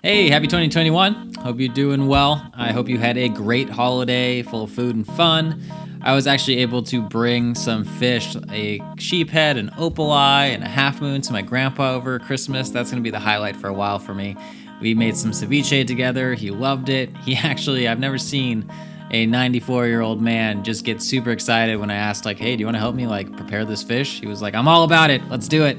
Hey, happy 2021. Hope you're doing well. I hope you had a great holiday full of food and fun. I was actually able to bring some fish, a sheephead, an opal eye, and a half moon to my grandpa over Christmas. That's going to be the highlight for a while for me. We made some ceviche together. He loved it. I've never seen a 94-year-old man just get super excited when I asked, like, hey, do you want to help me, like, prepare this fish? He was like, I'm all about it. Let's do it.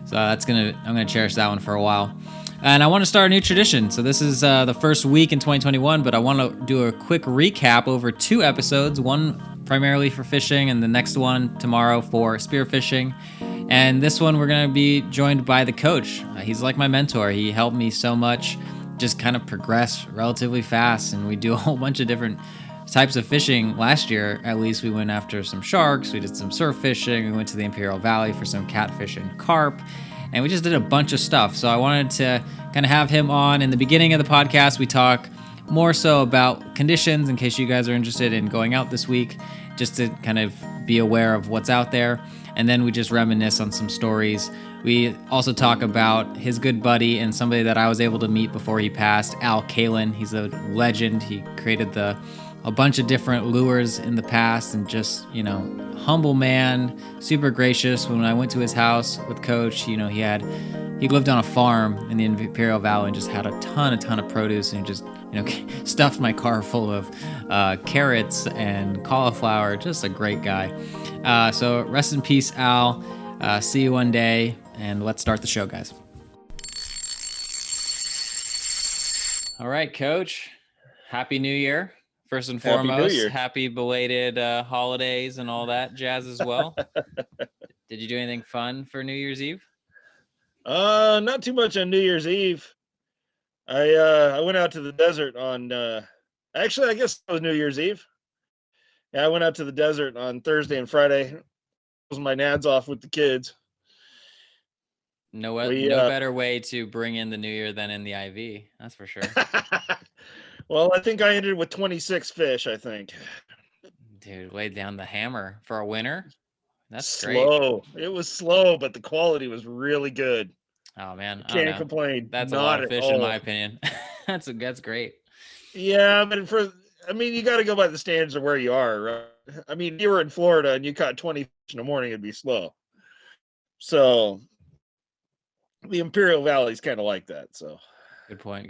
So I'm going to cherish that one for a while. And I want to start a new tradition. So this is the first week in 2021, but I want to do a quick recap over 2 episodes, one primarily for fishing and the next one tomorrow for spearfishing. And this one we're going to be joined by the coach. He's like my mentor. He helped me so much just kind of progress relatively fast. And we do a whole bunch of different types of fishing. Last year, at least, we went after some sharks. We did some surf fishing. We went to the Imperial Valley for some catfish and carp. And we just did a bunch of stuff. So I wanted to kind of have him on. In the beginning of the podcast, we talk more so about conditions in case you guys are interested in going out this week, just to kind of be aware of what's out there. And then we just reminisce on some stories. We also talk about his good buddy and somebody that I was able to meet before he passed, Kalin. He's a legend. He created a bunch of different lures in the past, and just, humble man, super gracious. When I went to his house with Coach, he lived on a farm in the Imperial Valley and just had a ton of produce, and just, stuffed my car full of carrots and cauliflower. Just a great guy. So rest in peace, Al. See you one day, and let's start the show, guys. All right, Coach. Happy New Year. First and foremost, happy belated holidays and all that jazz as well. Did you do anything fun for New Year's Eve? Not too much on New Year's Eve. I went out to the desert on actually, I guess it was New Year's Eve. Yeah, I went out to the desert on Thursday and Friday. It was my nads off with the kids. No better way to bring in the new year than in the IV. That's for sure. Well, I think I ended with 26 fish, I think. Dude, laid down the hammer for a winner. That's slow. Great. It was slow, but the quality was really good. Oh man, can't complain. That's a lot of fish in my opinion. That's great. Yeah, but you got to go by the standards of where you are, right? I mean, you were in Florida and you caught 20 fish in the morning, it'd be slow. So the Imperial Valley is kind of like that. So good point.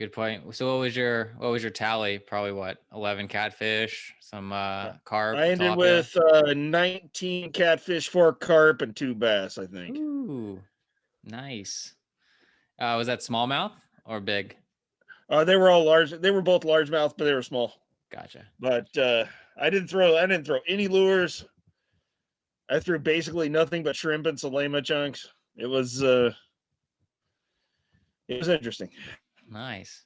So what was your tally? Probably 11 catfish, some carp. I ended with 19 catfish, 4 carp, and 2 bass, I think. Ooh, nice. Was that smallmouth or big? They were all large. They were both largemouth, but they were small. Gotcha. But I didn't throw any lures. I threw basically nothing but shrimp and salema chunks. It was interesting. Nice.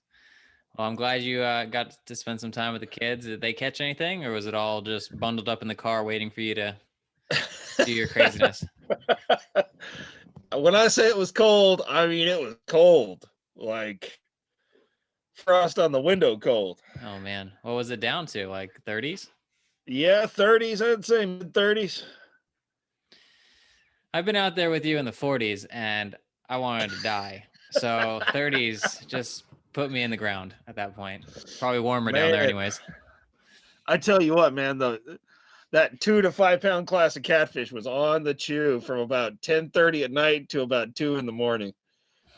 Well, I'm glad you got to spend some time with the kids. Did they catch anything, or was it all just bundled up in the car waiting for you to do your craziness? When I say it was cold, I mean it was cold. Like frost on the window cold. Oh, man. What was it down to, like 30s? Yeah, 30s. I'd say mid-30s. I've been out there with you in the 40s, and I wanted to die. So 30s just put me in the ground at that point. It's probably warmer down there anyways. I tell you what, man, that 2 to 5 pound class of catfish was on the chew from about 10:30 at night to about 2 in the morning.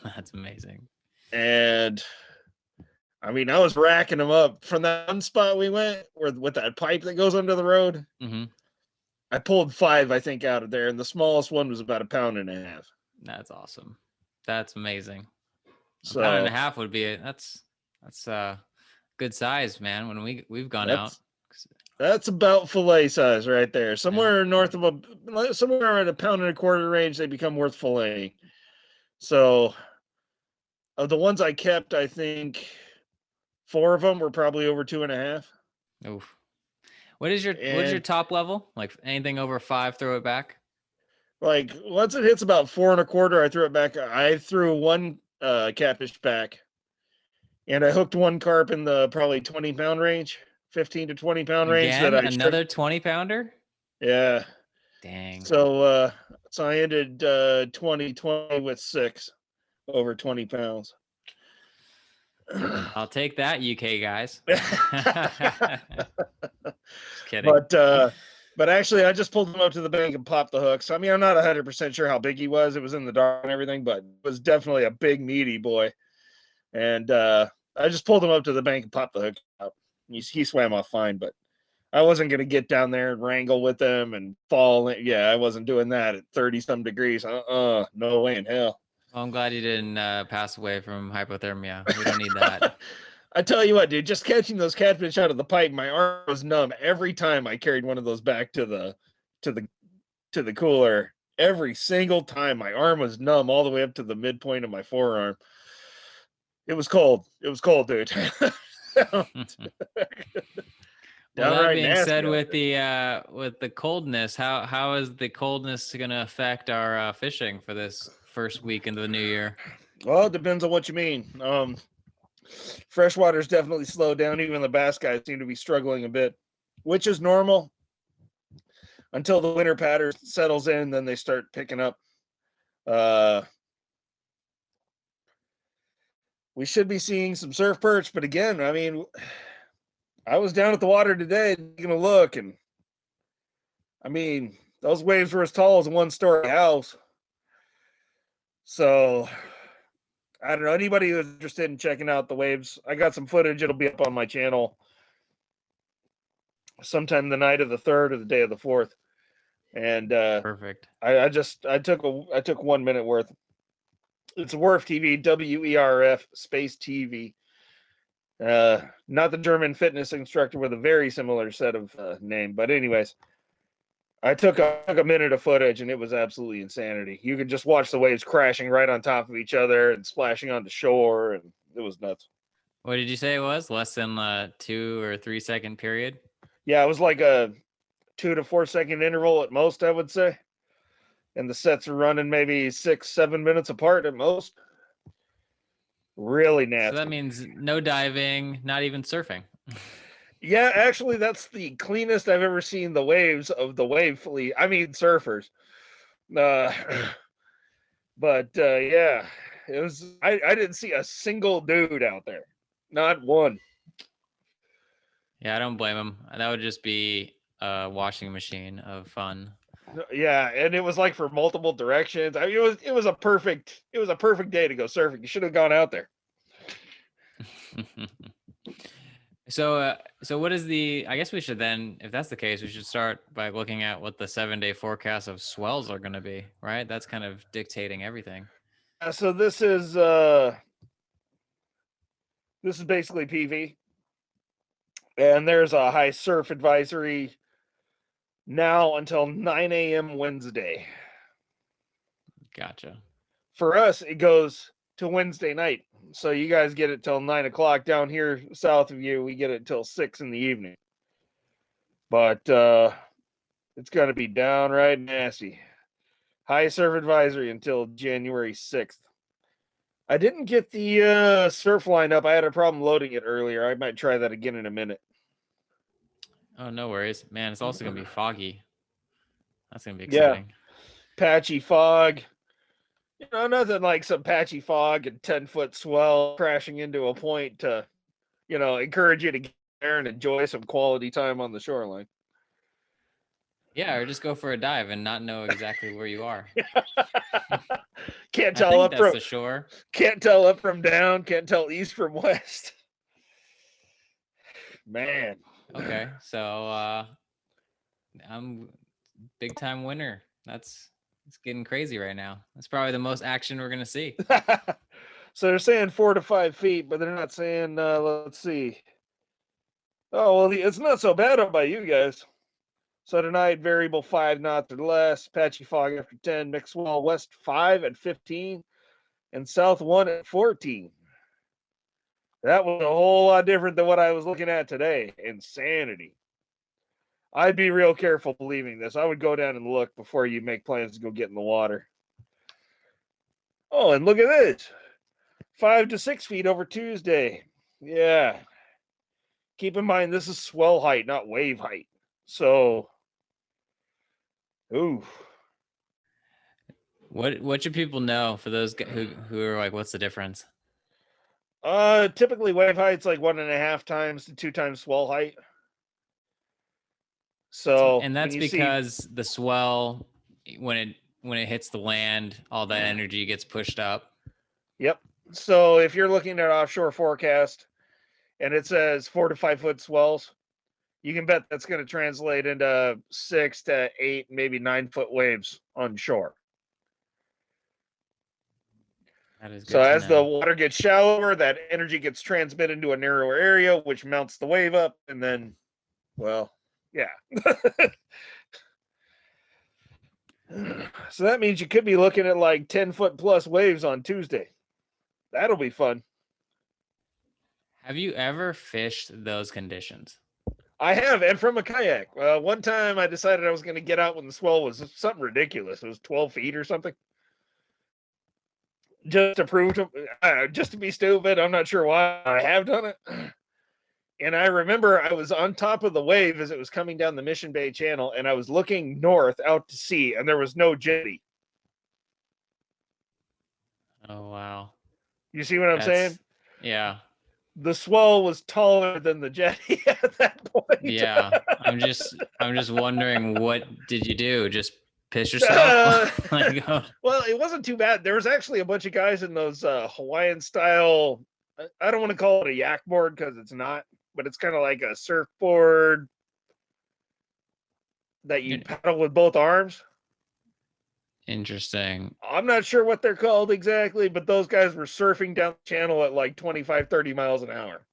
That's amazing. And I mean, I was racking them up from that one spot we went with that pipe that goes under the road. Mm-hmm. I pulled 5, I think, out of there, and the smallest one was about 1.5 pounds. That's awesome. That's amazing. So, 1.5 pounds would be that's good size, man. When we've gone out, that's about fillet size right there. Somewhere north of somewhere at 1.25 pound range, they become worth filleting. So, of the ones I kept, I think 4 of them were probably over 2.5. Oof. What is your top level? Like anything over 5, throw it back? Like once it hits about 4.25, I threw it back. I threw 1 catfish back, and I hooked 1 carp in the probably 20 pound range, 15 to 20 pound range. Another 20 pounder? Yeah. Dang. So I ended 2020 with 6. over 20 pounds. I'll take that, UK guys. Just kidding. But actually, I just pulled him up to the bank and popped the hooks. I mean, I'm not 100% sure how big he was. It was in the dark and everything, but it was definitely a big, meaty boy. And I just pulled him up to the bank and popped the hook out. He swam off fine, but I wasn't going to get down there and wrangle with him and fall. Yeah, I wasn't doing that at 30-some degrees. No way in hell. Well, I'm glad you didn't pass away from hypothermia. We don't need that. I tell you what, dude, just catching those catfish out of the pipe, my arm was numb every time I carried one of those back to the cooler. Every single time my arm was numb all the way up to the midpoint of my forearm. It was cold. It was cold, dude. Well, that being said, with the coldness, how is the coldness going to affect our fishing for this first week into the new year? Well, it depends on what you mean. Freshwater's definitely slowed down. Even the bass guys seem to be struggling a bit, which is normal until the winter pattern settles in. Then they start picking up. We should be seeing some surf perch, but again, I mean, I was down at the water today taking a look, and I mean, those waves were as tall as a one-story house. So I don't know. Anybody who's interested in checking out the waves, I got some footage. It'll be up on my channel sometime the night of the 3rd or the day of the 4th. And perfect. I took 1 minute worth. It's WERF TV, WERF space TV. Not the German fitness instructor with a very similar set of name, but anyways, I took a minute of footage and it was absolutely insanity. You could just watch the waves crashing right on top of each other and splashing onto shore, and it was nuts. What did you say it was? Less than 2 or 3 second period? Yeah, it was like a 2 to 4 second interval at most, I would say. And the sets are running maybe 6-7 minutes apart at most. Really nasty. So that means no diving, not even surfing. Yeah, actually, that's the cleanest I've ever seen the waves of the wave fleet. I mean, surfers. But yeah, it was. I didn't see a single dude out there, not one. Yeah, I don't blame him. That would just be a washing machine of fun. Yeah, and it was like for multiple directions. I mean, it was a perfect day to go surfing. You should have gone out there. So what is I guess we should then, if that's the case, we should start by looking at what the 7-day forecast of swells are going to be, right? That's kind of dictating everything. So this is basically PV, and there's a high surf advisory now until 9 a.m. Wednesday. Gotcha. For us, it goes to Wednesday night. So you guys get it till 9 o'clock down here south of you. We get it till 6 in the evening. But it's going to be downright nasty. High surf advisory until January 6th. I didn't get the surf line up. I had a problem loading it earlier. I might try that again in a minute. Oh, no worries. Man, it's also going to be foggy. That's going to be exciting. Yeah. Patchy fog. You know, nothing like some patchy fog and 10-foot swell crashing into a point to, you know, encourage you to get there and enjoy some quality time on the shoreline. Yeah, or just go for a dive and not know exactly where you are. Can't tell up from the shore. Can't tell up from down. Can't tell east from west. Man. Okay, so I'm big time winner. It's getting crazy right now. That's probably the most action we're gonna see. So they're saying 4 to 5 feet, but they're not saying. Let's see. Oh well, it's not so bad up by you guys. So tonight, variable 5 knots or less. Patchy fog after 10. Mixed swell west 5 at 15, and south 1 at 14. That was a whole lot different than what I was looking at today. Insanity. I'd be real careful believing this. I would go down and look before you make plans to go get in the water. Oh, and look at this. 5 to 6 feet over Tuesday. Yeah. Keep in mind, this is swell height, not wave height. So, ooh. What should people know for those who are like, what's the difference? Typically wave height's like 1.5 times to 2 times swell height. So And when that's you see, because the swell, when it hits the land, all that energy gets pushed up. yep. So if you're looking at offshore forecast and it says 4 to 5 foot swells, you can bet that's going to translate into 6 to 8, maybe 9 foot waves on shore. That is So good to as the know. water gets shallower, that energy gets transmitted into a narrower area, which mounts the wave up, and then, well, yeah. So that means you could be looking at like 10 foot plus waves on Tuesday. That'll be fun. Have you ever fished those conditions? I have, and from a kayak. One time I decided I was going to get out when the swell was something ridiculous. It was 12 feet or something. Just to prove to, just to be stupid. I'm not sure why I have done it. And I remember I was on top of the wave as it was coming down the Mission Bay Channel, and I was looking north out to sea, and there was no jetty. Oh wow. You see what I'm saying? Yeah. The swell was taller than the jetty at that point. Yeah. I'm just wondering, what did you do? Just piss yourself? Like, oh, Well, it wasn't too bad. There was actually a bunch of guys in those Hawaiian style. I don't want to call it a yak board because it's not, but it's kind of like a surfboard that you paddle with both arms. interesting. I'm not sure what they're called exactly, but those guys were surfing down the channel at like 25, 30 miles an hour.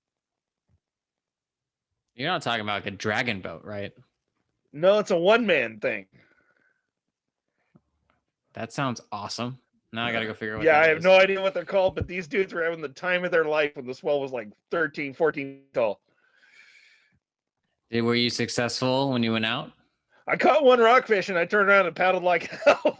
You're not talking about like a dragon boat, right? No, it's a one-man thing. That sounds awesome. Now I gotta go figure out what Yeah, that I have is. no idea what they're called, but these dudes were having the time of their life when the swell was like 13, 14 tall. Were you successful when you went out? I caught one rockfish and I turned around and paddled like hell.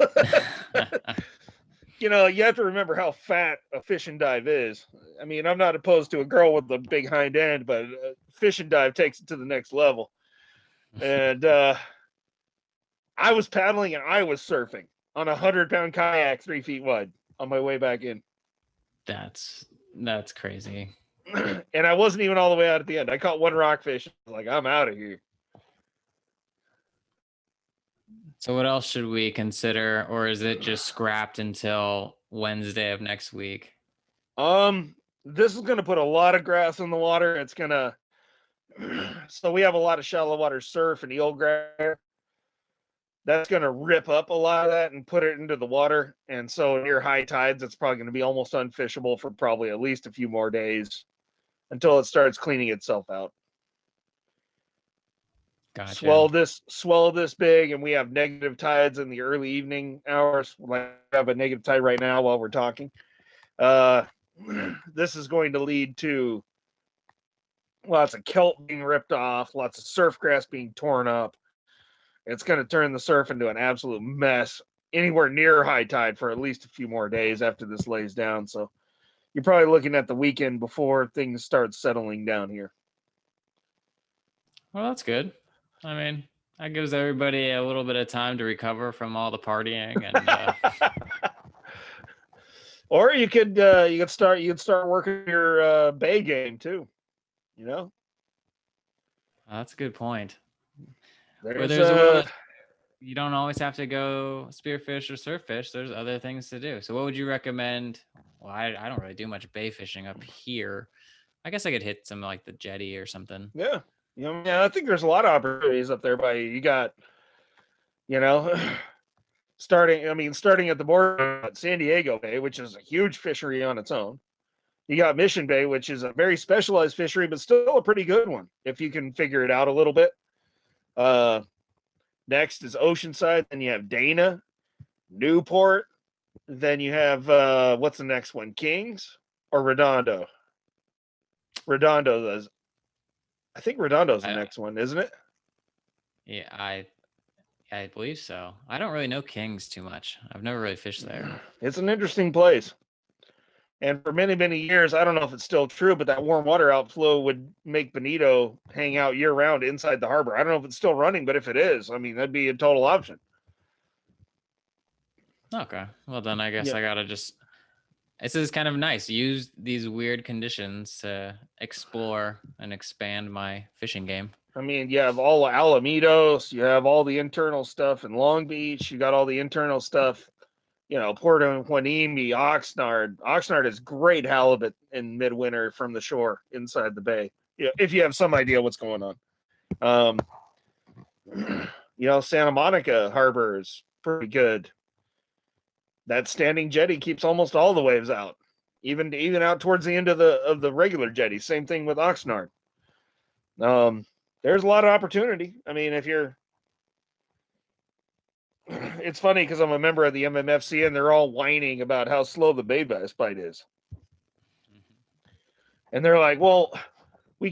You know, you have to remember how fat a fish and dive is. I mean, I'm not opposed to a girl with a big hind end, but fish and dive takes it to the next level. And I was paddling and I was surfing on a 100-pound kayak 3 feet wide on my way back in. That's crazy. And I wasn't even all the way out at the end. I caught one rockfish. Like, I'm out of here. So what else should we consider, or is it just scrapped until Wednesday of next week? This is gonna put a lot of grass in the water. It's gonna so we have a lot of shallow water surf and eel grass. That's gonna rip up a lot of that and put it into the water. And so near high tides, it's probably gonna be almost unfishable for probably at least a few more days until it starts cleaning itself out. Gotcha. Swell this big, and we have negative tides in the early evening hours. We have a negative tide right now while we're talking. This is going to lead to lots of kelp being ripped off, lots of surf grass being torn up. It's going to turn the surf into an absolute mess anywhere near high tide for at least a few more days after this lays down. So you're probably looking at the weekend before things start settling down here. Well, that's good. I mean, that gives everybody a little bit of time to recover from all the partying, and or you could start working your bay game too. You know, that's a good point. there's a world, you don't always have to go spearfish or surffish. There's other things to do. So what would you recommend? Well, I don't really do much bay fishing up here. I guess I could hit some like the jetty or something. Yeah. Yeah, I think there's a lot of opportunities up there. You got, starting at the border at San Diego Bay, which is a huge fishery on its own. You got Mission Bay, which is a very specialized fishery, but still a pretty good one if you can figure it out a little bit. Next is Oceanside. Then you have Dana, Newport. Then you have what's the next one? Kings or Redondo? Redondo does. I think Redondo's the next one, isn't it? Yeah, I believe so. I don't really know Kings too much. I've never really fished there. It's an interesting place. And for many, many years, I don't know if it's still true, but that warm water outflow would make bonito hang out year round inside the harbor. I don't know if it's still running, but if it is, I mean, that'd be a total option. Okay. Well, then I guess Yeah. I gotta just. This is kind of nice. Use these weird conditions to explore and expand my fishing game. I mean, you have all of Alamitos, you have all the internal stuff in Long Beach, you got all the internal stuff, Puerto Hueneme, Oxnard. Oxnard is great halibut in midwinter from the shore inside the bay. If you have some idea what's going on. Um, Santa Monica Harbor is pretty good. That standing jetty keeps almost all the waves out, even out towards the end of the regular jetty. Same thing with Oxnard. There's a lot of opportunity. I mean, if you're, it's funny because I'm a member of the MMFC and they're all whining about how slow the bay bass bite is, and they're like, "Well, we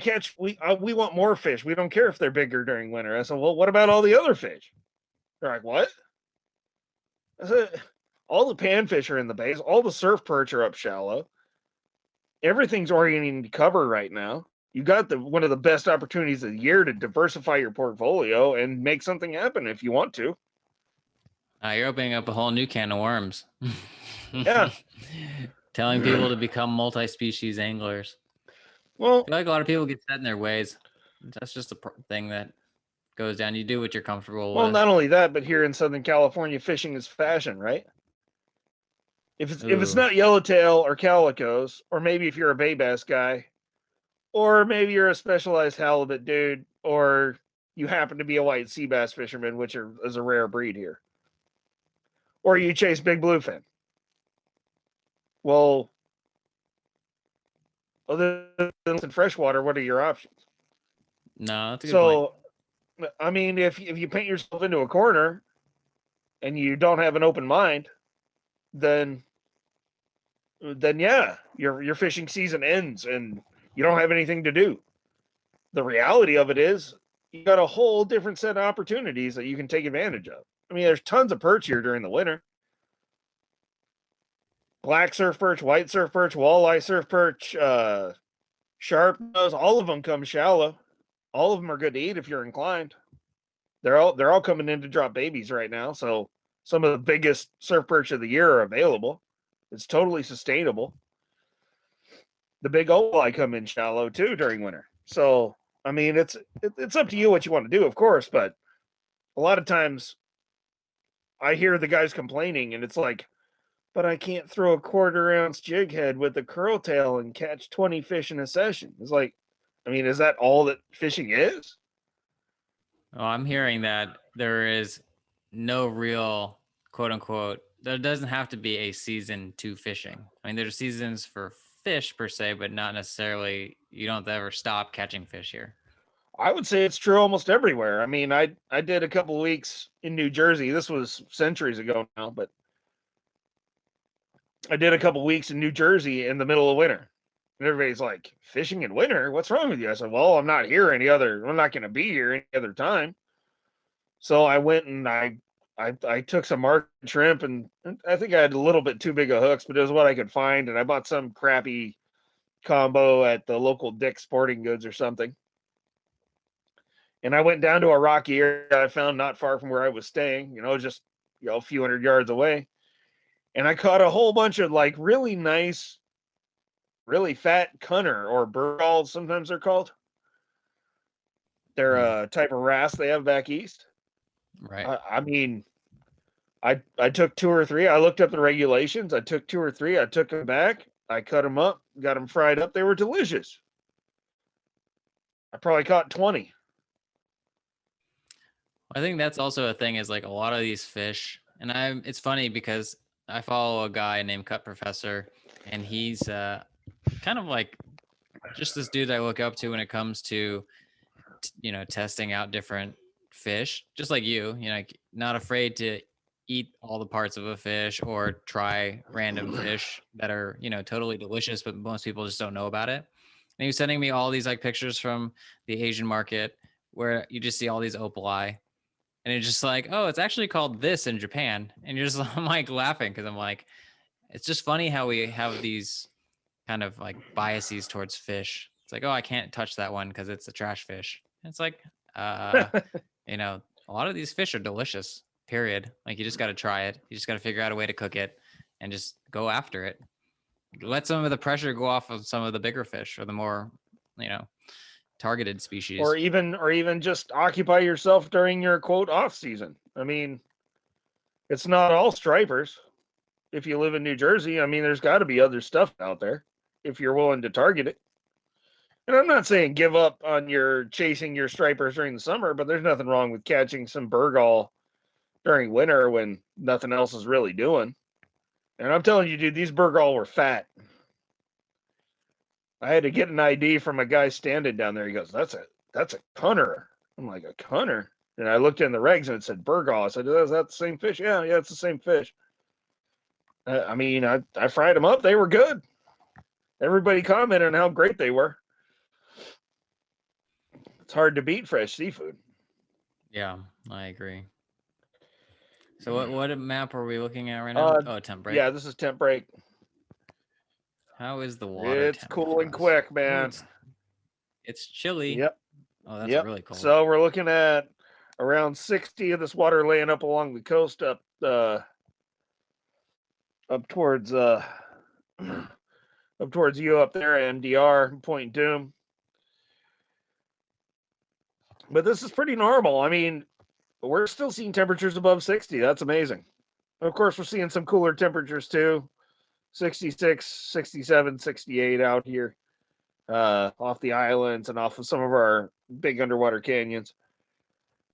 want more fish. We don't care if they're bigger during winter." I said, "Well, what about all the other fish?" They're like, "What?" I said, "All the panfish are in the bays. All the surf perch are up shallow. Everything's orienting to cover right now. You got one of the best opportunities of the year to diversify your portfolio and make something happen if you want to." You're opening up a whole new can of worms. Yeah. Telling people to become multi-species anglers. I Well, feel like a lot of people get set in their ways. That's just a thing that goes down. You do what you're comfortable well, with. not only that, but here in Southern California, fishing is fashion, right? If it's Ooh. not yellowtail or calicos, or maybe if you're a bay bass guy, or maybe you're a specialized halibut dude, or you happen to be a white sea bass fisherman, which is a rare breed here, or you chase big bluefin. Well, other than freshwater, what are your options? No, that's a good point. So, I mean, if you paint yourself into a corner and you don't have an open mind, then yeah, your fishing season ends and you don't have anything to do. The reality of it is you got a whole different set of opportunities that you can take advantage of. I mean, there's tons of perch here during the winter. Black surf perch, white surf perch, walleye surf perch, sharp nose, all of them come shallow. All of them are good to eat if you're inclined. They're all coming in to drop babies right now, so some of the biggest surf perch of the year are available. It's totally sustainable. The big walleye come in shallow too during winter. So I mean, it's up to you what you want to do, of course, but a lot of times I hear the guys complaining, and it's like, but I can't throw a quarter-ounce jig head with a curl tail and catch 20 fish in a session. It's like, I mean, is that all that fishing is? Oh, I'm hearing that there is no real quote unquote, there doesn't have to be a season to fishing. I mean, there's seasons for fish per se, but not necessarily, you don't ever stop catching fish here. I would say it's true almost everywhere. I mean, I did a couple weeks in New Jersey. This was centuries ago now, but I did a couple weeks in New Jersey in the middle of winter. And everybody's like, fishing in winter? What's wrong with you? I said, well, I'm not going to be here any other time. So I went and I took some market shrimp, and I think I had a little bit too big of hooks, but it was what I could find. And I bought some crappy combo at the local Dick's Sporting Goods or something. And I went down to a rocky area I found not far from where I was staying, just a few hundred yards away. And I caught a whole bunch of like really nice, really fat cunner or burgalls, sometimes they're called. They're a type of wrasse they have back east. Right. I mean, I took two or three. I looked up the regulations. I took two or three. I took them back. I cut them up, got them fried up. They were delicious. I probably caught 20. I think that's also a thing is like a lot of these fish, and it's funny because I follow a guy named Cut Professor, and he's kind of like just this dude I look up to when it comes to testing out different fish, just like you know, like not afraid to eat all the parts of a fish or try random fish that are totally delicious, but most people just don't know about it. And he was sending me all these like pictures from the Asian market where you just see all these opali, and it's just like, oh, it's actually called this in Japan, and you're just I'm like laughing because I'm like, it's just funny how we have these kind of like biases towards fish. It's like, oh, I can't touch that one because it's a trash fish. And it's like, uh, a lot of these fish are delicious. period. Like, you just got to try it. You just got to figure out a way to cook it and just go after it. Let some of the pressure go off of some of the bigger fish or the more, targeted species. Or even just occupy yourself during your quote off season. I mean, it's not all stripers. If you live in New Jersey, I mean, there's got to be other stuff out there if you're willing to target it. And I'm not saying give up on your chasing your stripers during the summer, but there's nothing wrong with catching some burgal during winter when nothing else is really doing. And I'm telling you, dude, these burgal were fat. I had to get an ID from a guy standing down there. He goes, "That's a cunner." I'm like, "A cunner?" And I looked in the regs and it said burgal. I said, "Is that the same fish?" Yeah, it's the same fish. I mean, I fried them up. They were good. Everybody commented on how great they were. It's hard to beat fresh seafood. Yeah, I agree. So what map are we looking at right now? Temp break. Yeah, this is temp break. How is the water? It's cooling quick, man. Ooh, it's chilly. Yep. Oh, that's really cold. So we're looking at around 60 of this water laying up along the coast up towards up towards you up there at MDR, Point Doom. But this is pretty normal. I mean, we're still seeing temperatures above 60. That's amazing. Of course, we're seeing some cooler temperatures too. 66, 67, 68 out here off the islands and off of some of our big underwater canyons.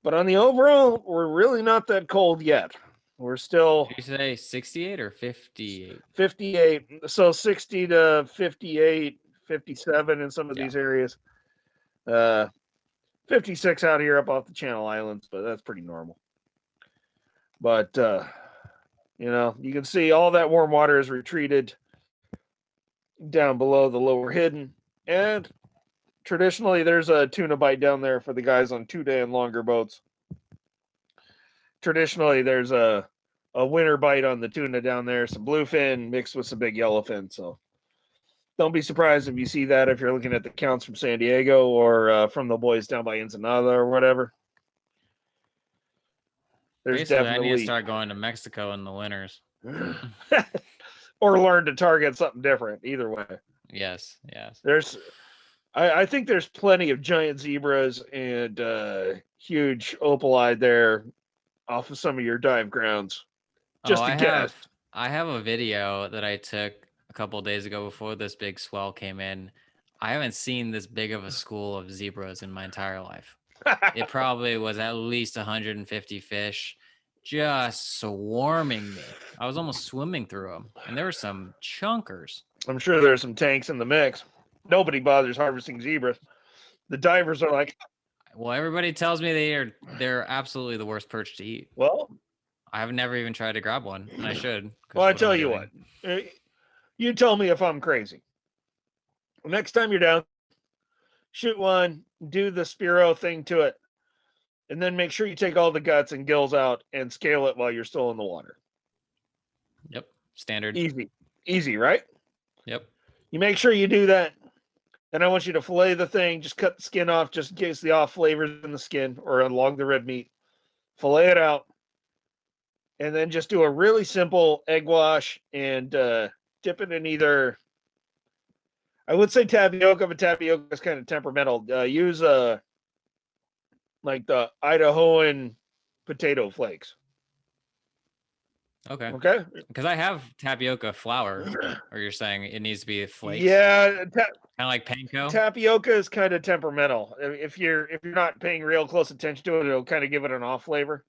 But on the overall, we're really not that cold yet. We're still... Did you say 68 or 58? 58. So 60 to 58, 57 in some of these areas. 56 out here up off the Channel Islands, but that's pretty normal. But, you can see all that warm water is retreated down below the lower hidden. And traditionally, there's a tuna bite down there for the guys on 2-day and longer boats. Traditionally, there's a winter bite on the tuna down there, some bluefin mixed with some big yellowfin. So don't be surprised if you see that if you're looking at the counts from San Diego or from the boys down by Ensenada or whatever. There's basically, definitely... I need to start going to Mexico in the winters. Or learn to target something different. Either way. Yes. I think there's plenty of giant zebras and huge opalite there off of some of your dive grounds. Just to guess. I have a video that I took a couple of days ago before this big swell came in. I haven't seen this big of a school of zebras in my entire life. It probably was at least 150 fish just swarming me. I was almost swimming through them, and there were some chunkers. I'm sure there's some tanks in the mix. Nobody bothers harvesting zebras. The divers are like... Well, everybody tells me they're absolutely the worst perch to eat. Well, I've never even tried to grab one, and I should. Well, I tell you what. You tell me if I'm crazy. Next time you're down, shoot one, do the Spearo thing to it, and then make sure you take all the guts and gills out and scale it while you're still in the water. Yep. Standard. Easy, right? Yep. You make sure you do that. Then I want you to fillet the thing. Just cut the skin off just in case the off flavors in the skin or along the red meat. Fillet it out. And then just do a really simple egg wash and dip it in either... I would say tapioca, but tapioca is kind of temperamental. Use like the Idahoan potato flakes. Okay. Because I have tapioca flour, or you're saying it needs to be flakes? Yeah, kind of like panko. Tapioca is kind of temperamental. If you're not paying real close attention to it, it'll kind of give it an off flavor.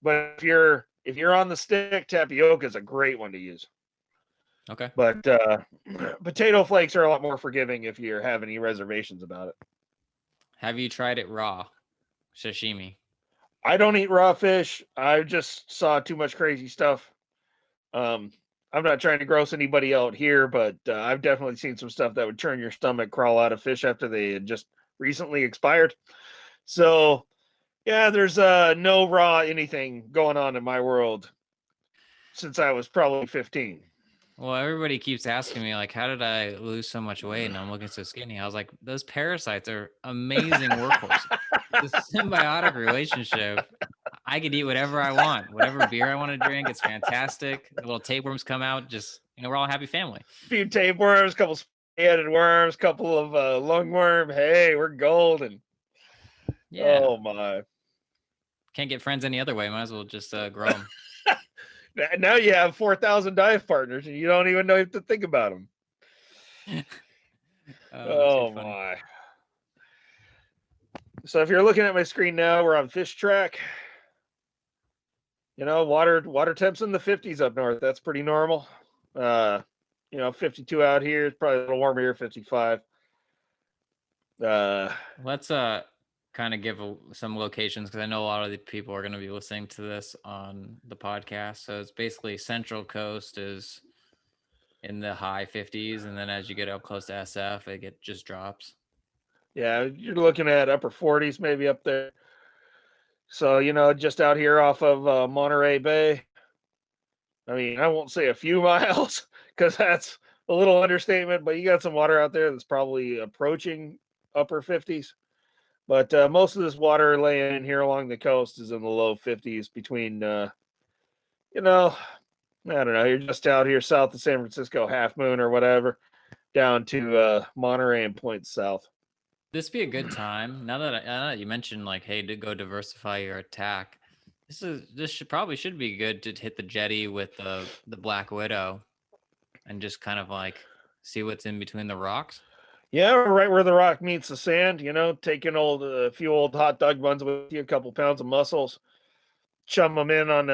But if you're on the stick, tapioca is a great one to use. Okay. But potato flakes are a lot more forgiving if you have any reservations about it. Have you tried it raw? Sashimi. I don't eat raw fish. I just saw too much crazy stuff. I'm not trying to gross anybody out here, but I've definitely seen some stuff that would turn your stomach crawl out of fish after they had just recently expired. So, yeah, there's no raw anything going on in my world since I was probably 15. Well, everybody keeps asking me, like, how did I lose so much weight and I'm looking so skinny? I was like, those parasites are amazing workhorses. The symbiotic relationship. I could eat whatever I want, whatever beer I want to drink. It's fantastic. The little tapeworms come out. Just we're all a happy family. A few tapeworms, a couple spaghetti worms, a couple of lungworm. Hey, we're golden. Yeah. Oh my. Can't get friends any other way. Might as well just grow them. Now you have 4,000 dive partners, and you don't even know you have to think about them. Oh my. So if you're looking at my screen now, we're on Fish Track. Water temps in the 50s up north. That's pretty normal. 52 out here. It's probably a little warmer here, 55. Let's kind of give some locations, because I know a lot of the people are going to be listening to this on the podcast. So it's basically Central Coast is in the high 50s, and then as you get up close to SF, it just drops. Yeah, you're looking at upper 40s, maybe up there. So, just out here off of Monterey Bay. I mean, I won't say a few miles because that's a little understatement, but you got some water out there that's probably approaching upper 50s. But most of this water laying in here along the coast is in the low 50s between, I don't know, you're just out here south of San Francisco, Half Moon or whatever, down to Monterey and Point South. This be a good time now that you mentioned, like, hey, to go diversify your attack. This should be good to hit the jetty with the Black Widow and just kind of like see what's in between the rocks. Yeah, right where the rock meets the sand. Taking a few old hot dog buns with you, a couple pounds of mussels, chum them in on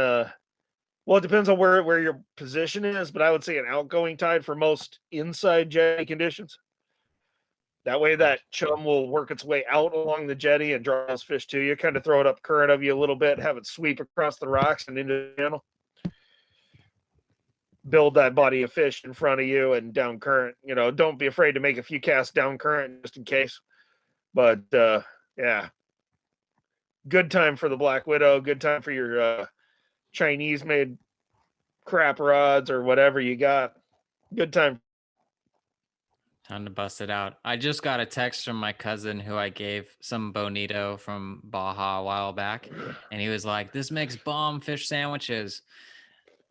well, it depends on where your position is, but I would say an outgoing tide for most inside jetty conditions. That way that chum will work its way out along the jetty and draw those fish to you. Kind of throw it up current of you a little bit, have it sweep across the rocks and into the channel. Build that body of fish in front of you and down current. Don't be afraid to make a few casts down current just in case. But yeah, good time for the Black Widow. Good time for your Chinese-made crap rods or whatever you got. Good time. Time to bust it out. I just got a text from my cousin who I gave some bonito from Baja a while back, and he was like, "This makes bomb fish sandwiches.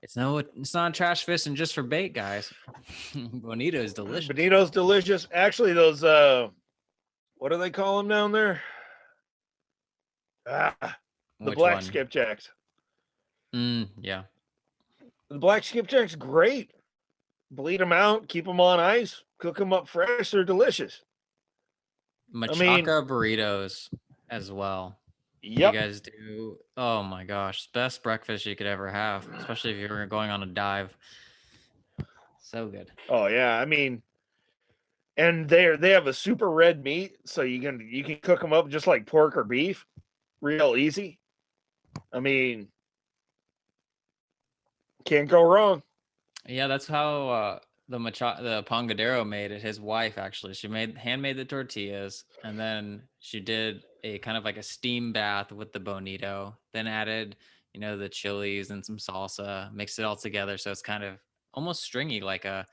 It's not trash fishing just for bait, guys. Bonito is delicious. Bonito's delicious. Actually, those what do they call them down there? The Which black one? skipjacks. Yeah. The black skipjack's great. Bleed them out, keep them on ice, cook them up fresh. They're delicious. Machaca burritos as well. Yep. You guys do. Oh my gosh, best breakfast you could ever have, especially if you're going on a dive. So good. Oh yeah, I mean, and they have a super red meat, so you can cook them up just like pork or beef, real easy. I mean, can't go wrong. Yeah, that's how the Pangadero made it. His wife, actually, she handmade the tortillas, and then she did a kind of like a steam bath with the bonito, then added the chilies and some salsa, mixed it all together, so it's kind of almost stringy, like a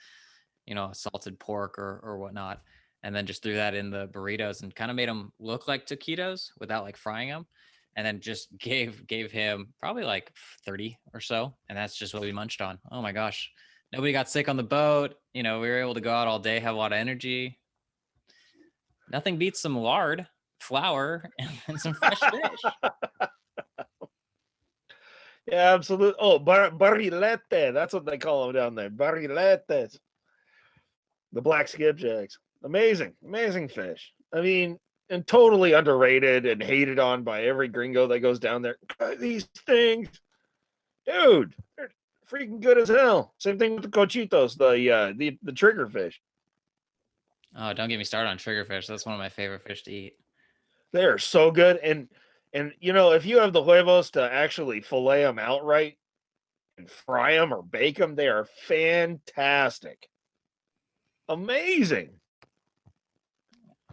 a salted pork or whatnot, and then just threw that in the burritos and kind of made them look like taquitos without like frying them, and then just gave him probably like 30 or so, and that's just what we munched on. Oh my gosh, nobody got sick on the boat. We were able to go out all day, have a lot of energy. Nothing beats some lard, flour, and some fresh fish. Yeah, absolutely. Oh, barilete. That's what they call them down there. Bariletes. The black skipjacks. Amazing fish. I mean, and totally underrated and hated on by every gringo that goes down there. These things, dude, they're freaking good as hell. Same thing with the cochitos, the trigger fish. Oh, don't get me started on triggerfish. That's one of my favorite fish to eat. They are so good, and if you have the huevos to actually fillet them outright and fry them or bake them, they are fantastic. Amazing.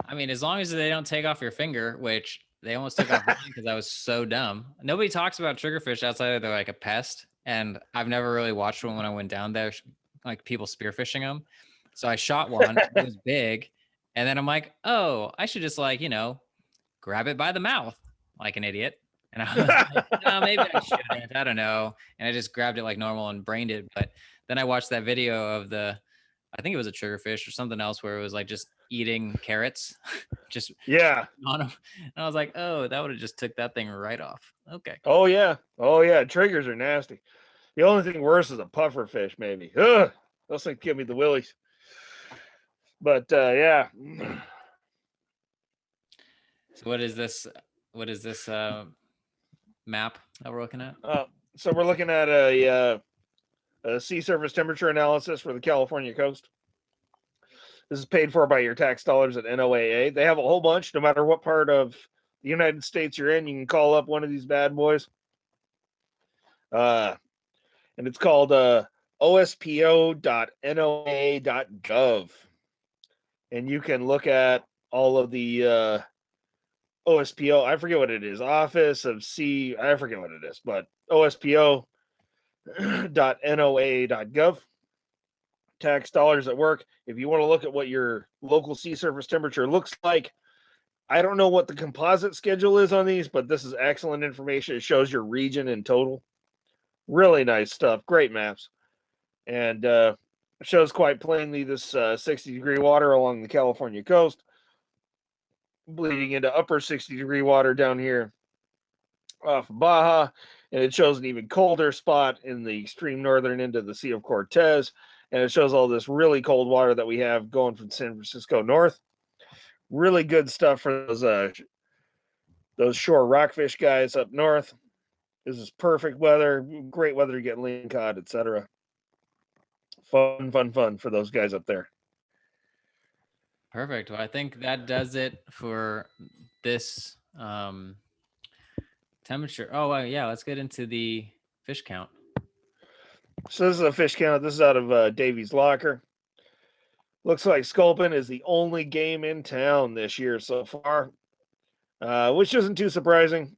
I mean, as long as they don't take off your finger, which they almost took off mine because I was so dumb. Nobody talks about triggerfish outside of they're like a pest, and I've never really watched one when I went down there, like people spearfishing them. So I shot one. It was big, and then I'm like, oh, I should just grab it by the mouth like an idiot. And I was like, no, maybe I shouldn't. I don't know. And I just grabbed it like normal and brained it. But then I watched that video of I think it was a triggerfish or something else where it was like just eating carrots, just Yeah. on them. And I was like, oh, that would have just took that thing right off. Okay. Oh yeah. Oh yeah. Triggers are nasty. The only thing worse is a puffer fish, maybe. Ugh, those things give me the willies. But yeah. So what is this? What is this map that we're looking at? So we're looking at a sea surface temperature analysis for the California coast. This is paid for by your tax dollars at NOAA. They have a whole bunch, no matter what part of the United States you're in. You can call up one of these bad boys. And it's called ospo.noaa.gov. And you can look at all of the OSPO. I forget what it is. Office of Sea. I forget what it is, but ospo.noaa.gov. Tax dollars at work. If you want to look at what your local sea surface temperature looks like, I don't know what the composite schedule is on these, but this is excellent information. It shows your region in total. Really nice stuff. Great maps. And it shows quite plainly this 60-degree water along the California coast, bleeding into upper 60-degree water down here off Baja. And it shows an even colder spot in the extreme northern end of the Sea of Cortez. And it shows all this really cold water that we have going from San Francisco north. Really good stuff for those shore rockfish guys up north. This is perfect weather, great weather to get lingcod, etc. Fun for those guys up there. Perfect. Well, I think that does it for this temperature. Oh, yeah. Let's get into the fish count. So this is a fish count. This is out of Davy's Locker. Looks like sculpin is the only game in town this year so far, which isn't too surprising.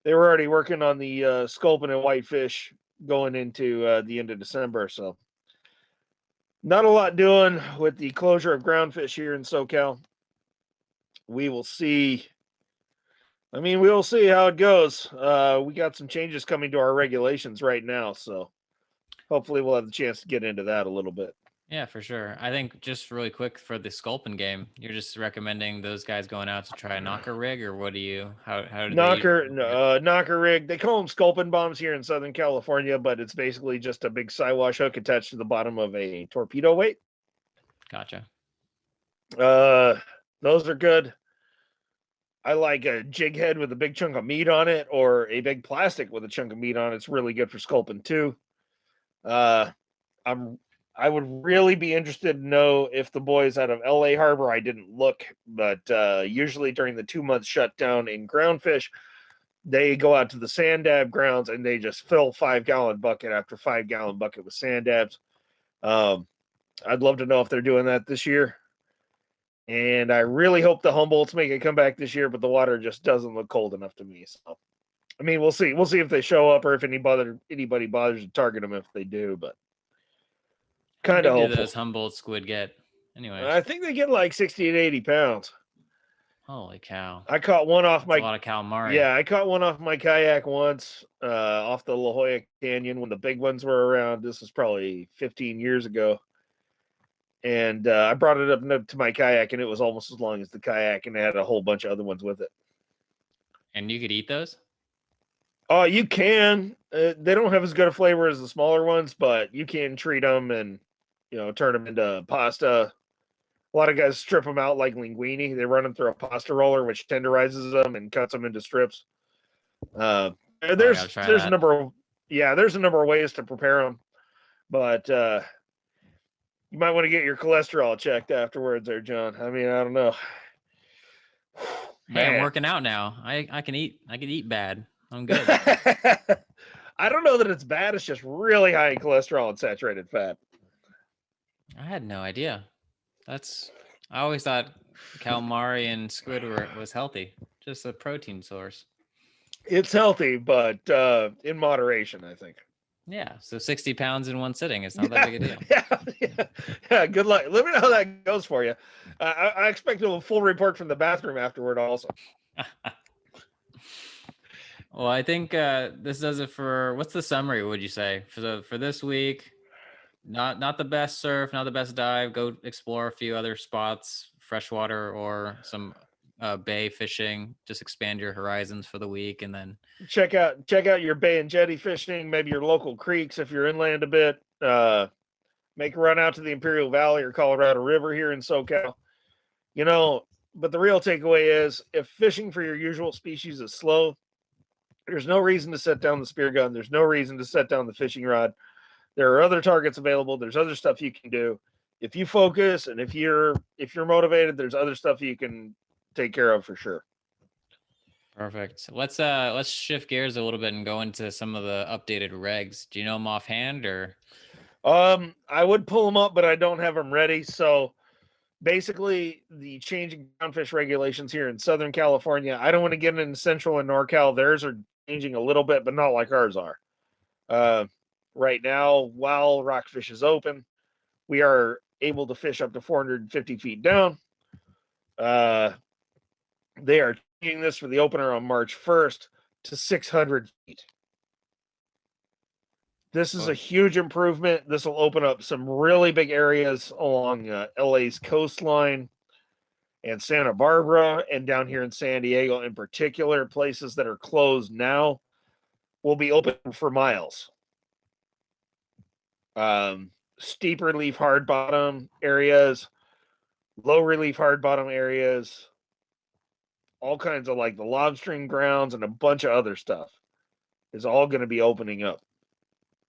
They were already working on the sculpin and whitefish going into the end of December, so not a lot doing with the closure of groundfish here in SoCal. We will see. I mean, we will see how it goes. We got some changes coming to our regulations right now, so hopefully we'll have the chance to get into that a little bit. Yeah, for sure. I think just really quick for the sculpin game, you're just recommending those guys going out to try a knocker rig, or what do you? How do knocker rig? They call them sculpin bombs here in Southern California, but it's basically just a big Siwash hook attached to the bottom of a torpedo weight. Gotcha. Those are good. I like a jig head with a big chunk of meat on it, or a big plastic with a chunk of meat on it. It's really good for sculpin too. I would really be interested to know if the boys out of LA Harbor, I didn't look, but usually during the 2-month shutdown in groundfish, they go out to the sand dab grounds and they just fill 5-gallon bucket after 5-gallon bucket with sand dabs. I'd love to know if they're doing that this year. And I really hope the Humboldts make a comeback this year, but the water just doesn't look cold enough to me. So, I mean, we'll see. We'll see if they show up or if anybody bothers to target them if they do, but kind of hopeful. How big do those Humboldt squid get? Anyway, I think they get like 60 to 80 pounds. Holy cow! I caught one off a lot of calamari. Yeah, I caught one off my kayak once, off the La Jolla Canyon when the big ones were around. This was probably 15 years ago. And I brought it up to my kayak, and it was almost as long as the kayak, and it had a whole bunch of other ones with it. And you could eat those? Oh, you can. They don't have as good a flavor as the smaller ones, but you can treat them and, turn them into pasta. A lot of guys strip them out like linguine. They run them through a pasta roller, which tenderizes them and cuts them into strips. There's a number of ways to prepare them, but you might want to get your cholesterol checked afterwards there, John. I mean, I don't know. Hey, I'm working out now. I can eat bad. I'm good. I don't know that it's bad. It's just really high in cholesterol and saturated fat. I had no idea. I always thought calamari and squid was healthy. Just a protein source. It's healthy, but in moderation, I think. Yeah, so 60 pounds in one sitting. It's not that big a deal. Yeah. Good luck. Let me know how that goes for you. I expect a full report from the bathroom afterward also. Well, I think this does it for what's the summary? Would you say for this week? Not the best surf, not the best dive. Go explore a few other spots, freshwater or some bay fishing. Just expand your horizons for the week, and then Check out your bay and jetty fishing, maybe your local creeks if you're inland a bit. Make a run out to the Imperial Valley or Colorado River here in SoCal. You know, but the real takeaway is if fishing for your usual species is slow, there's no reason to set down the spear gun. There's no reason to set down the fishing rod. There are other targets available. There's other stuff you can do. If you focus and if you're motivated, there's other stuff you can take care of for sure. perfect. Let's shift gears a little bit and go into some of the updated regs. Do you know them offhand or? I would pull them up, but I don't have them ready. So basically, the changing groundfish regulations here in Southern California. I don't want to get into Central and NorCal. Theirs are changing a little bit, but not like ours are. Right now, while rockfish is open, we are able to fish up to 450 feet down. They are changing this for the opener on March 1st to 600 feet. This is a huge improvement. This will open up some really big areas along LA's coastline and Santa Barbara and down here in San Diego in particular. Places that are closed now will be open for miles. Steep relief hard bottom areas, low relief hard bottom areas, all kinds of like the lobstering grounds and a bunch of other stuff is all going to be opening up.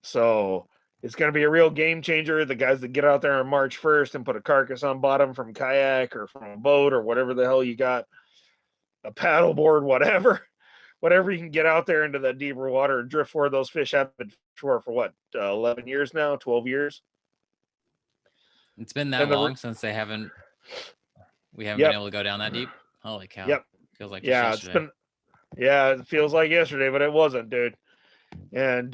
So it's going to be a real game changer. The guys that get out there on March 1st and put a carcass on bottom from kayak or from a boat or whatever the hell you got, a paddleboard, whatever you can get out there into that deeper water and drift for. Those fish have been shore for what, 11 years now, 12 years. It's been that long since we haven't been able to go down that deep. Holy cow. Yep. Feels like just yesterday. It feels like yesterday, but it wasn't, dude. And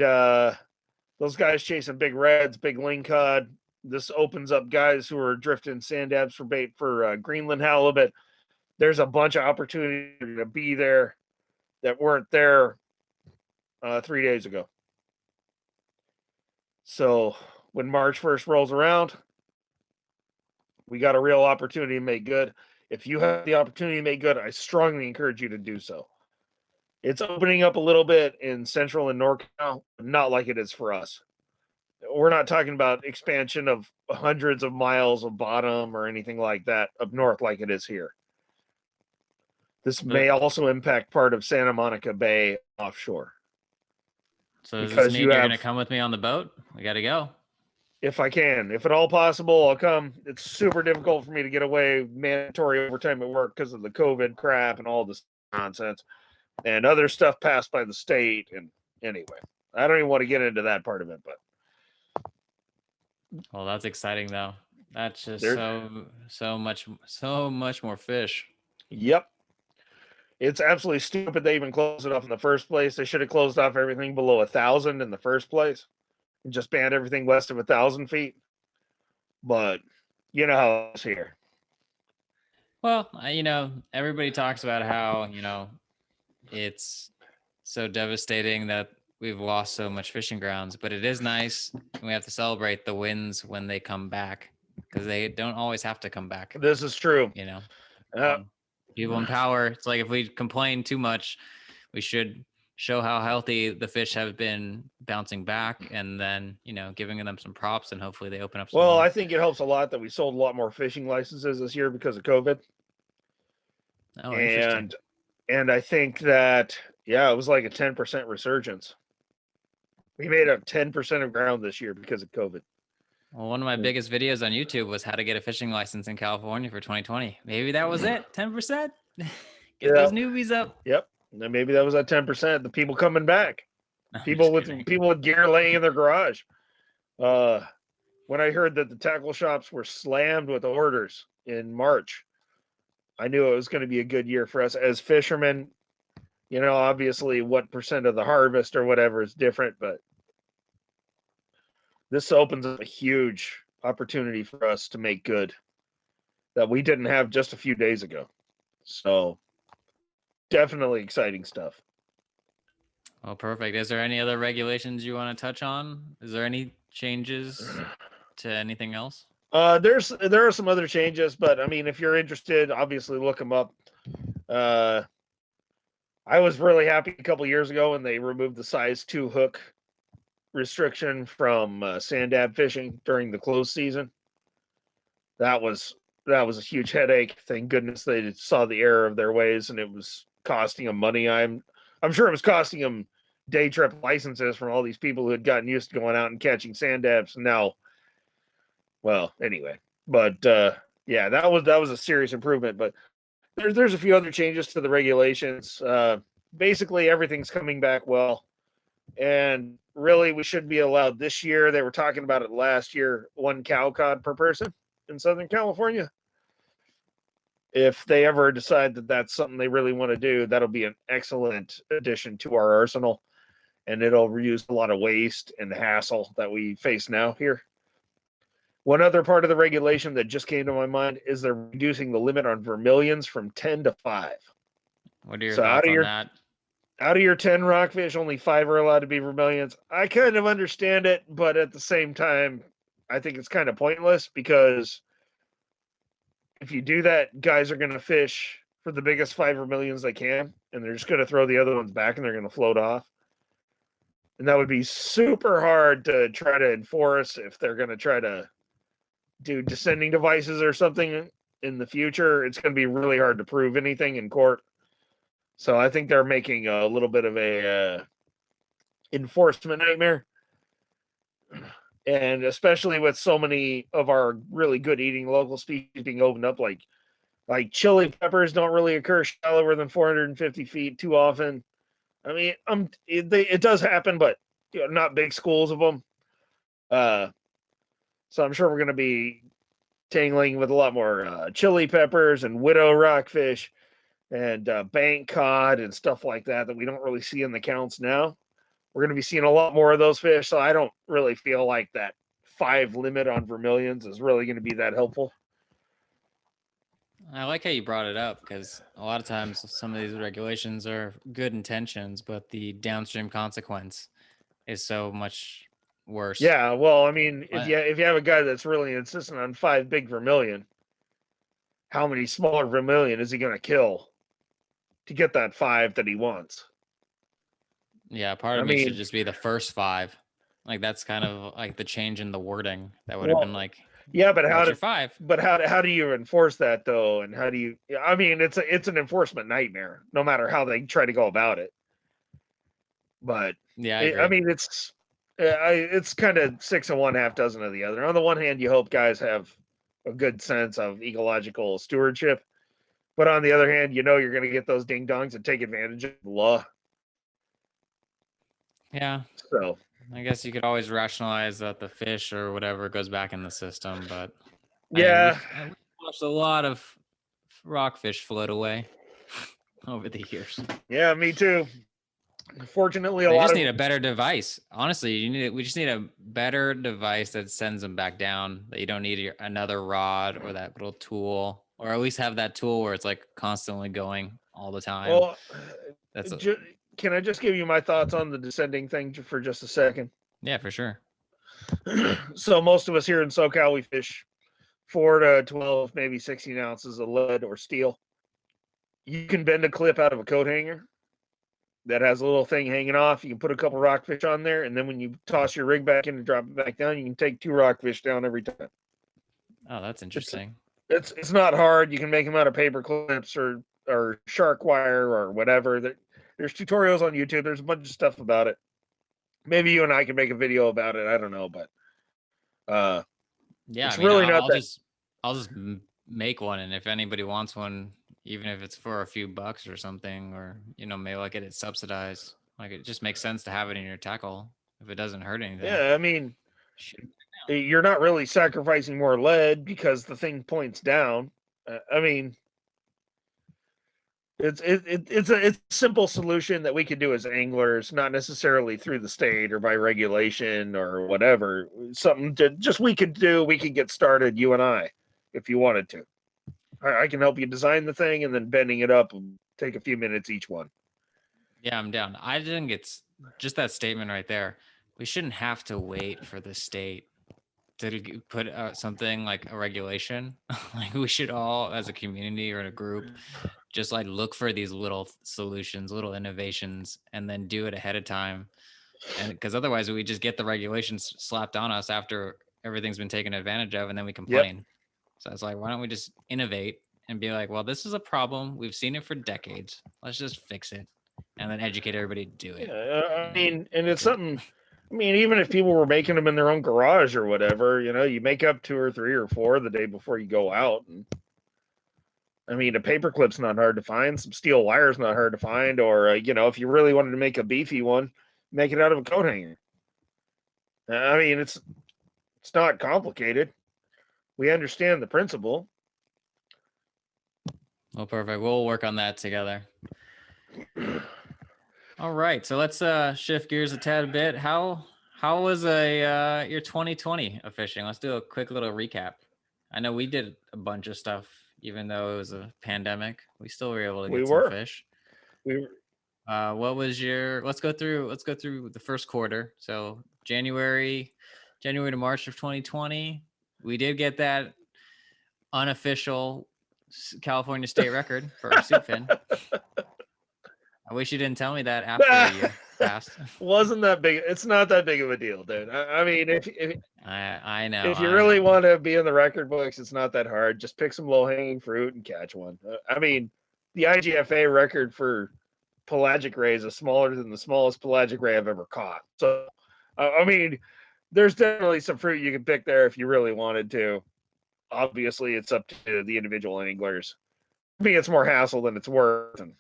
those guys chasing big reds, big lingcod. This opens up guys who are drifting sand dabs for bait for Greenland halibut. There's a bunch of opportunity to be there that weren't there 3 days ago. So when March 1st rolls around, we got a real opportunity to make good. If you have the opportunity to make good, I strongly encourage you to do so. It's opening up a little bit in Central and NorCal, not like it is for us. We're not talking about expansion of hundreds of miles of bottom or anything like that up north like it is here. This may also impact part of Santa Monica Bay offshore. So does this mean you're going to come with me on the boat? We got to go. If I can. If at all possible, I'll come. It's super difficult for me to get away, mandatory overtime at work because of the COVID crap and all this nonsense. And other stuff passed by the state. And anyway, I don't even want to get into that part of it, but. Well, that's exciting though. That's just so much more fish. Yep. It's absolutely stupid they even closed it off in the first place. They should have closed off everything below 1,000 in the first place and just banned everything west of 1,000 feet. But you know how it's here. Well, everybody talks about how, it's so devastating that we've lost so much fishing grounds, but it is nice. And we have to celebrate the wins when they come back because they don't always have to come back. This is true. People in power. It's like if we complain too much, we should show how healthy the fish have been bouncing back and then, giving them some props and hopefully they open up some more. I think it helps a lot that we sold a lot more fishing licenses this year because of COVID. Oh, interesting. And I think that, it was like a 10% resurgence. We made up 10% of ground this year because of COVID. Well, one of my biggest videos on YouTube was how to get a fishing license in California for 2020. Maybe that was it. 10%. Get those newbies up. Yep. And maybe that was at 10%. The people coming back. People with gear laying in their garage. When I heard that the tackle shops were slammed with orders in March, I knew it was going to be a good year for us as fishermen. Obviously what percent of the harvest or whatever is different, but this opens up a huge opportunity for us to make good that we didn't have just a few days ago. So definitely exciting stuff. Well, perfect. Is there any other regulations you want to touch on? Is there any changes to anything else? There are some other changes, but I mean, if you're interested, obviously look them up. Uh, I was really happy a couple years ago when they removed the size 2 hook restriction from sand dab fishing during the close season. That was a huge headache. Thank goodness they saw the error of their ways, and it was costing them money. I'm sure it was costing them day trip licenses from all these people who had gotten used to going out and catching sand dabs. And now, well, anyway, but yeah, that was a serious improvement. But there's a few other changes to the regulations. Basically, everything's coming back well, and really, we should be allowed this year. They were talking about it last year, 1 cow cod per person in Southern California. If they ever decide that that's something they really want to do, that'll be an excellent addition to our arsenal, and it'll reduce a lot of waste and hassle that we face now here. One other part of the regulation that just came to my mind is they're reducing the limit on vermilions from 10 to 5. What are your thoughts on that? Out of your 10 rockfish, only 5 are allowed to be vermilions. I kind of understand it, but at the same time, I think it's kind of pointless, because if you do that, guys are going to fish for the biggest 5 vermilions they can, and they're just going to throw the other ones back and they're going to float off. And that would be super hard to try to enforce if they're going to try to do descending devices or something in the future. It's going to be really hard to prove anything in court. So I think they're making a little bit of a enforcement nightmare. And especially with so many of our really good eating local species being opened up, like chili peppers don't really occur shallower than 450 feet too often. I mean, it does happen, but not big schools of them. So I'm sure we're going to be tangling with a lot more chili peppers and widow rockfish and bank cod and stuff like that we don't really see in the counts now. We're going to be seeing a lot more of those fish, so I don't really feel like that 5 limit on vermilions is really going to be that helpful. I like how you brought it up, because a lot of times some of these regulations are good intentions, but the downstream consequence is so much worse. Yeah, well, I mean, if you have a guy that's really insistent on 5 big vermilion, how many smaller vermilion is he going to kill to get that 5 that he wants? Yeah, part of me should just be the first 5. Like, that's kind of like the change in the wording that would have been like, yeah, but how do 5? But how do you enforce that though? And how do you? I mean, it's an enforcement nightmare, no matter how they try to go about it. But yeah, I mean, it's kind of 6 of one, half dozen of the other. On the one hand, you hope guys have a good sense of ecological stewardship, but on the other hand, you're going to get those ding dongs that take advantage of the law. Yeah. So I guess you could always rationalize that the fish or whatever goes back in the system, but yeah, we've watched a lot of rockfish float away over the years. Yeah, me too. Fortunately, they just need a better device. Honestly, we just need a better device that sends them back down. That you don't need another rod or that little tool, or at least have that tool where it's like constantly going all the time. Well, can I just give you my thoughts on the descending thing for just a second? Yeah, for sure. So most of us here in SoCal, we fish 4 to 12, maybe 16 ounces of lead or steel. You can bend a clip out of a coat hanger that has a little thing hanging off. You can put a couple rockfish on there, and then when you toss your rig back in and drop it back down, you can take 2 rockfish down every time. Oh, that's interesting. It's not hard. You can make them out of paper clips or shark wire or whatever. There's tutorials on YouTube. There's a bunch of stuff about it. Maybe you and I can make a video about it. I don't know, but yeah, it's really not that. I'll just make one, and if anybody wants one, even if it's for a few bucks or something, or maybe I'll get it subsidized. Like, it just makes sense to have it in your tackle if it doesn't hurt anything. Yeah, I mean, you're not really sacrificing more lead because the thing points down. I mean, it's a simple solution that we can do as anglers, not necessarily through the state or by regulation or whatever. Something we could do. We could get started, you and I, if you wanted to. I can help you design the thing, and then bending it up will take a few minutes each one. Yeah, I'm down. I think it's just that statement right there. We shouldn't have to wait for the state to put something like a regulation. Like we should all, as a community or in a group, just like look for these little solutions, little innovations, and then do it ahead of time. And because otherwise, we just get the regulations slapped on us after everything's been taken advantage of, and then we Yep. complain. So it's like, why don't we just innovate and be like, well, this is a problem. We've seen it for decades. Let's just fix it, and then educate everybody to do it. Yeah, I mean, and it's Fix it. something. I mean, even if people were making them in their own garage or whatever, you make up 2 or 3 or 4 the day before you go out. And I mean, a paper clip's not hard to find. Some steel wire's not hard to find. Or if you really wanted to make a beefy one, make it out of a coat hanger. I mean, it's not complicated. We understand the principle. Well, perfect. We'll work on that together. All right, so let's shift gears a tad bit. How was your 2020 of fishing? Let's do a quick little recap. I know we did a bunch of stuff, even though it was a pandemic. We still were able to get some fish. We were. What was your? Let's go through the first quarter. So January to March of 2020, we did get that unofficial California state record for our soup fin. I wish you didn't tell me that after a year passed. Wasn't that big? It's not that big of a deal, dude. I mean, if I know, if you really want to be in the record books, it's not that hard. Just pick some low hanging fruit and catch one. I mean, the IGFA record for pelagic rays is smaller than the smallest pelagic ray I've ever caught. So, I mean, there's definitely some fruit you can pick there if you really wanted to. Obviously, it's up to the individual anglers. I mean, it's more hassle than it's worth. And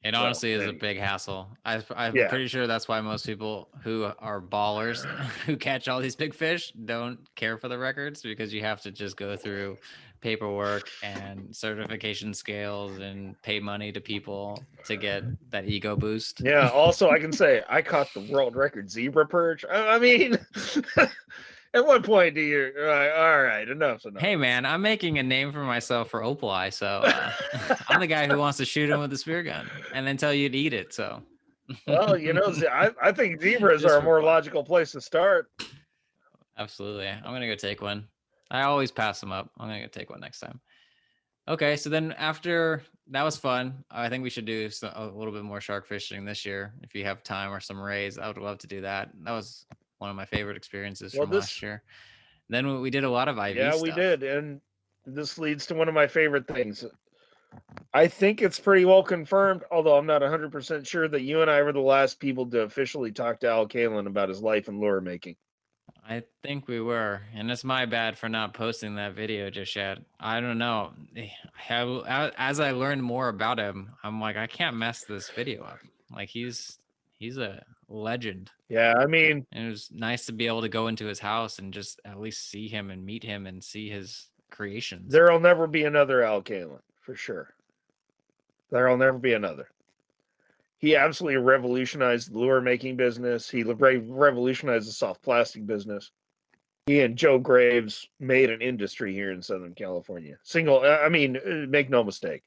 it honestly is a big hassle. I'm pretty sure that's why most people who are ballers who catch all these big fish don't care for the records, because you have to just go through paperwork and certification scales and pay money to people to get that ego boost. Yeah. Also, I can say I caught the world record zebra perch. I mean, at what point do you? All right, enough's enough. Hey, man, I'm making a name for myself for Opal, so I'm the guy who wants to shoot him with a spear gun and then tell you to eat it. So, well, I think zebras are a more logical place to start. Absolutely, I'm gonna go take one. I always pass them up. I'm gonna go take one next time. Okay, so then after that was fun. I think we should do a little bit more shark fishing this year if you have time, or some rays. I would love to do that. That was one of my favorite experiences from last year. Then we did a lot of IV stuff. We did, and this leads to one of my favorite things. I think it's pretty well confirmed, although I'm not 100% sure, that you and I were the last people to officially talk to Al Kalin about his life in lure making. I think we were, and it's my bad for not posting that video just yet. I don't know. As I learned more about him, I'm like, I can't mess this video up. Like he's a legend. Yeah, I mean, and it was nice to be able to go into his house and just at least see him and meet him and see his creations. There'll never be another Al Kalin, for sure. There'll never be another. He absolutely revolutionized the lure making business. He revolutionized the soft plastic business. He and Joe Graves made an industry here in Southern California. Make no mistake.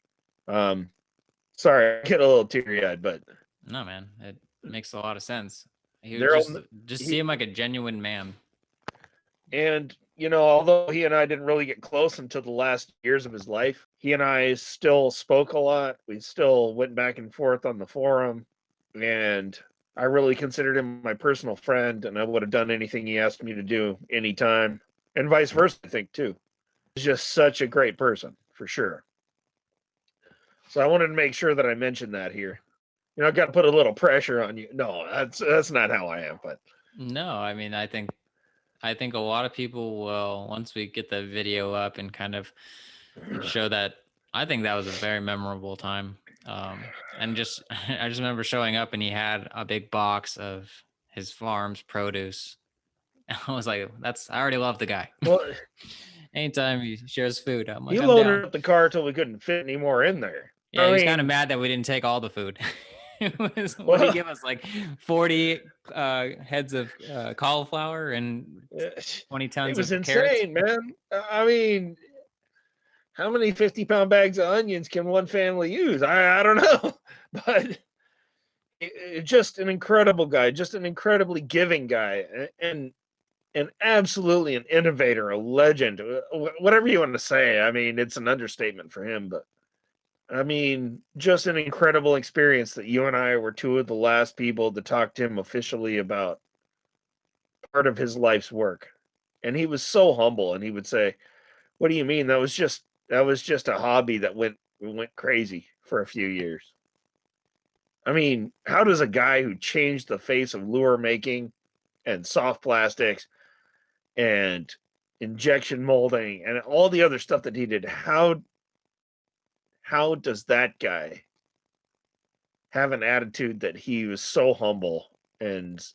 Sorry, I get a little teary-eyed, but no, man, it makes a lot of sense. He would just see him like a genuine man. And although he and I didn't really get close until the last years of his life, he and I still spoke a lot. We still went back and forth on the forum, and I really considered him my personal friend, and I would have done anything he asked me to do anytime, and vice versa, I think, too. He's just such a great person, for sure. So I wanted to make sure that I mentioned that here. I've got to put a little pressure on you. No, that's not how I am, but no, I mean, I think a lot of people will, once we get the video up and kind of show that. I think that was a very memorable time. And I just remember showing up and he had a big box of his farm's produce. I was like, I already love the guy. Well, anytime he shares food, I'm like, he loaded up the car till we couldn't fit any more in there. Yeah, he was kind of mad that we didn't take all the food. What did he give us? Like 40 heads of cauliflower and 20 tons of carrots? It was insane, man. I mean, how many 50-pound bags of onions can one family use? I don't know. But just an incredible guy, just an incredibly giving guy, and absolutely an innovator, a legend, whatever you want to say. I mean, it's an understatement for him, but I mean, just an incredible experience that you and I were two of the last people to talk to him officially about part of his life's work. And he was so humble, and he would say, "What do you mean? That was just a hobby that went crazy for a few years." I mean, how does a guy who changed the face of lure making and soft plastics and injection molding and all the other stuff that he did, how does that guy have an attitude that he was so humble, and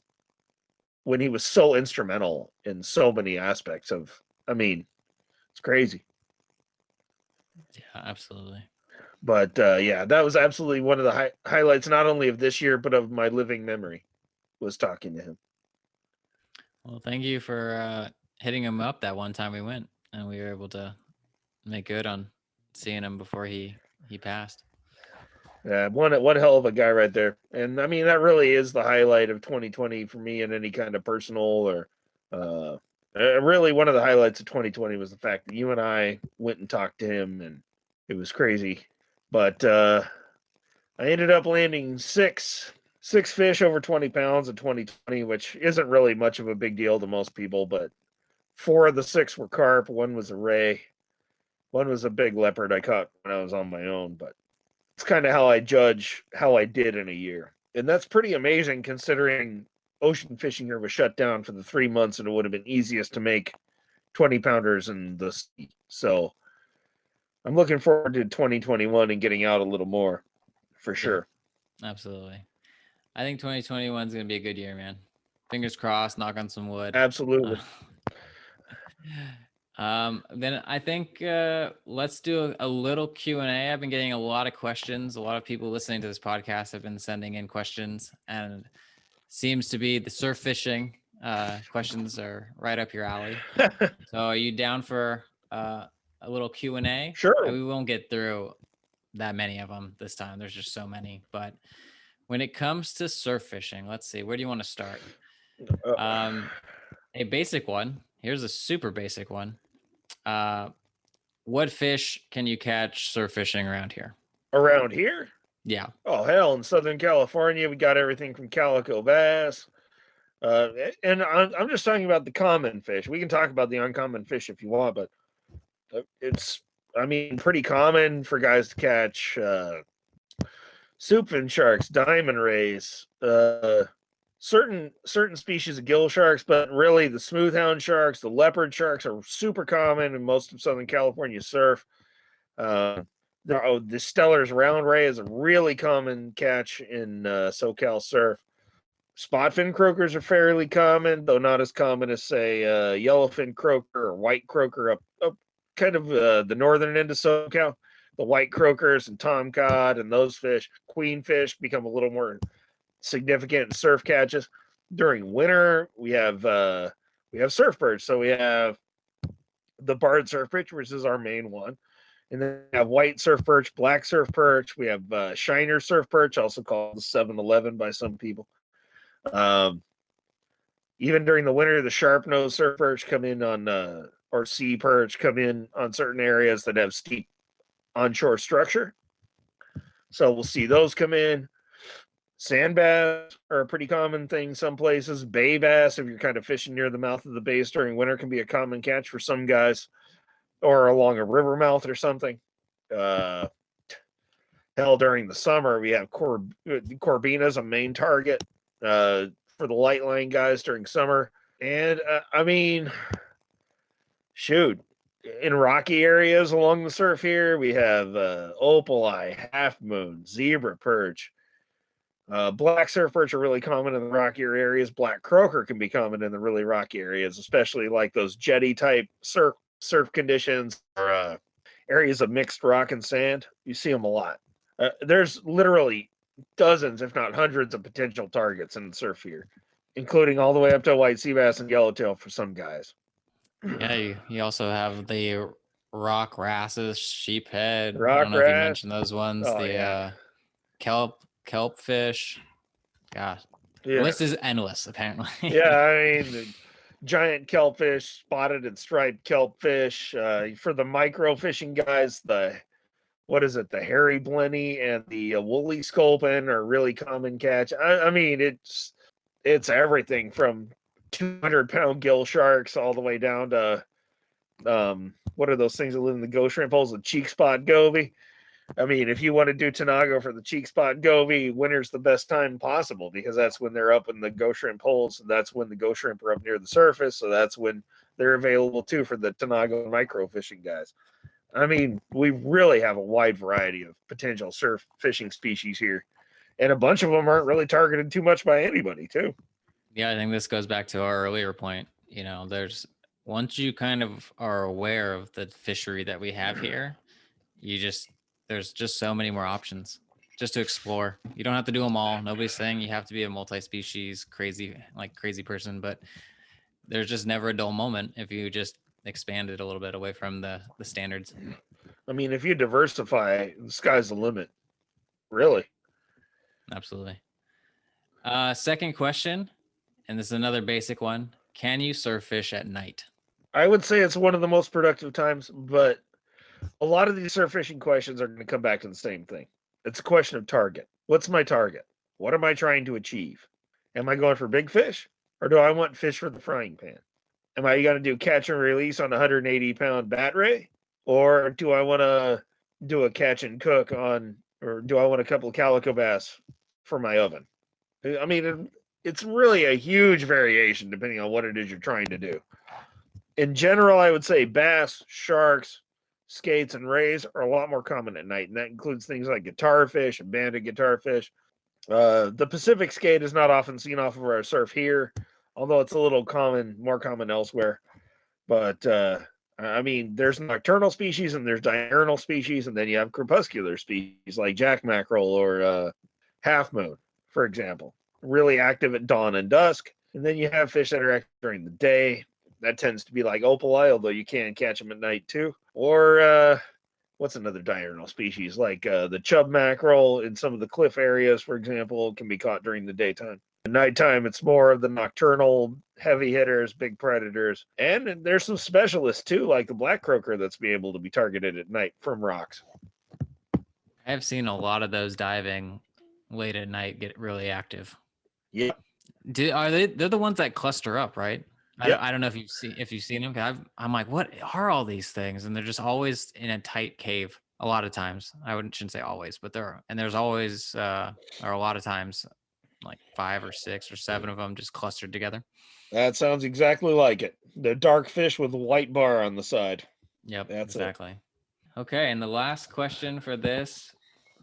when he was so instrumental in so many aspects of, I mean, it's crazy. Yeah, absolutely. But yeah, that was absolutely one of the highlights, not only of this year, but of my living memory, was talking to him. Well, thank you for hitting him up that one time we went, and we were able to make good on seeing him before he passed. One hell of a guy right there. And I mean, that really is the highlight of 2020 for me in any kind of personal or really one of the highlights of 2020 was the fact that you and I went and talked to him, and it was crazy. But I ended up landing six fish over 20 pounds in 2020, which isn't really much of a big deal to most people, but 4 of the 6 were carp, 1 was a ray, 1 was a big leopard I caught when I was on my own, but it's kind of how I judge how I did in a year. And that's pretty amazing considering ocean fishing here was shut down for the 3 months, and it would have been easiest to make 20 pounders in the sea. So I'm looking forward to 2021 and getting out a little more for sure. Yeah, absolutely. I think 2021 is going to be a good year, man. Fingers crossed, knock on some wood. Absolutely. Then I think let's do a little Q&A. I've been getting a lot of questions. A lot of people listening to this podcast have been sending in questions, and seems to be the surf fishing questions are right up your alley. So are you down for a little Q&A? Sure. We won't get through that many of them this time. There's just so many. But when it comes to surf fishing, let's see, where do you want to start? A basic one. Here's a super basic one. What fish can you catch surf fishing around here? Around here? Yeah. Oh, hell, in Southern California, we got everything from calico bass. And I'm just talking about the common fish. We can talk about the uncommon fish if you want, but it's, I mean, pretty common for guys to catch soupfin sharks, diamond rays, certain species of gill sharks, but really the smoothhound sharks, the leopard sharks are super common in most of Southern California surf. The Stellar's round ray is a really common catch in SoCal surf. Spotfin croakers are fairly common, though not as common as, say, yellowfin croaker or white croaker up kind of the northern end of SoCal. The white croakers and tomcod and those fish, queenfish, become a little more significant in surf catches. During winter, we have surf perch. So we have the barred surf perch, which is our main one. And then we have white surf perch, black surf perch. We have shiner surf perch, also called the 711 by some people. Even during the winter, the sharp nose surf perch come in on, or sea perch come in on certain areas that have steep onshore structure. So we'll see those come in. Sand bass are a pretty common thing some places. Bay bass, if you're kind of fishing near the mouth of the bays during winter, can be a common catch for some guys, or along a river mouth or something. Hell, during the summer, we have Corbina as a main target for the light line guys during summer. And I mean, shoot, in rocky areas along the surf here, we have opaleye, half moon, zebra perch. Black surf perch are really common in the rockier areas. Black croaker can be common in the really rocky areas, especially like those jetty type surf conditions or areas of mixed rock and sand. You see them a lot. There's literally dozens, if not hundreds, of potential targets in the surf here, including all the way up to white sea bass and yellowtail for some guys. Yeah, you also have the rock wrasses, sheephead. I Rock don't know if you rat. mentioned those ones. Oh, the yeah. kelp fish. Gosh, the Yeah. list is endless, apparently. Yeah, I mean, the giant kelpfish, spotted and striped kelpfish. For the micro fishing guys, what is it? The hairy blenny and the woolly sculpin are really common catch. I mean, it's everything from 200-pound gill sharks all the way down to what are those things that live in the ghost shrimp holes? The cheek spot goby. I mean, if you want to do Tanago for the cheek spot goby, winter's the best time possible because that's when they're up in the ghost shrimp holes. And that's when the ghost shrimp are up near the surface. So that's when they're available too for the Tanago micro fishing guys. I mean, we really have a wide variety of potential surf fishing species here. And a bunch of them aren't really targeted too much by anybody, too. Yeah, I think this goes back to our earlier point. There's once you kind of are aware of the fishery that we have here, there's just so many more options just to explore. You don't have to do them all. Nobody's saying you have to be a multi-species crazy person, but there's just never a dull moment if you just expand it a little bit away from the standards. I mean, if you diversify, the sky's the limit. Really. Absolutely. Second question, and this is another basic one. Can you surf fish at night? I would say it's one of the most productive times, but a lot of these surf fishing questions are going to come back to the same thing. It's a question of target. What's my target? What am I trying to achieve? Am I going for big fish or do I want fish for the frying pan? Am I going to do catch and release on a 180-pound bat ray? Or do I want to do a catch and cook or do I want a couple of calico bass for my oven? I mean, it's really a huge variation depending on what it is you're trying to do. In general, I would say bass, sharks, skates, and rays are a lot more common at night, and that includes things like guitarfish and banded guitarfish. The Pacific skate is not often seen off of our surf here, although it's a little more common elsewhere. But I mean, there's nocturnal species and there's diurnal species, and then you have crepuscular species like jack mackerel or half moon, for example, really active at dawn and dusk. And then you have fish that are active during the day. That tends to be like opali, although you can catch them at night too. Or what's another diurnal species? Like the chub mackerel in some of the cliff areas, for example, can be caught during the daytime. At nighttime, it's more of the nocturnal heavy hitters, big predators. And there's some specialists too, like the black croaker that's be able to be targeted at night from rocks. I've seen a lot of those diving late at night get really active. Yep. They're the ones that cluster up, right? Yep. I don't know if you've seen them. I'm like, what are all these things? And they're just always in a tight cave. A lot of times, shouldn't say always, but there's always or a lot of times, like 5 or 6 or 7 of them just clustered together. That sounds exactly like it. The dark fish with a white bar on the side. Yep, That's exactly. It. Okay, and the last question for this: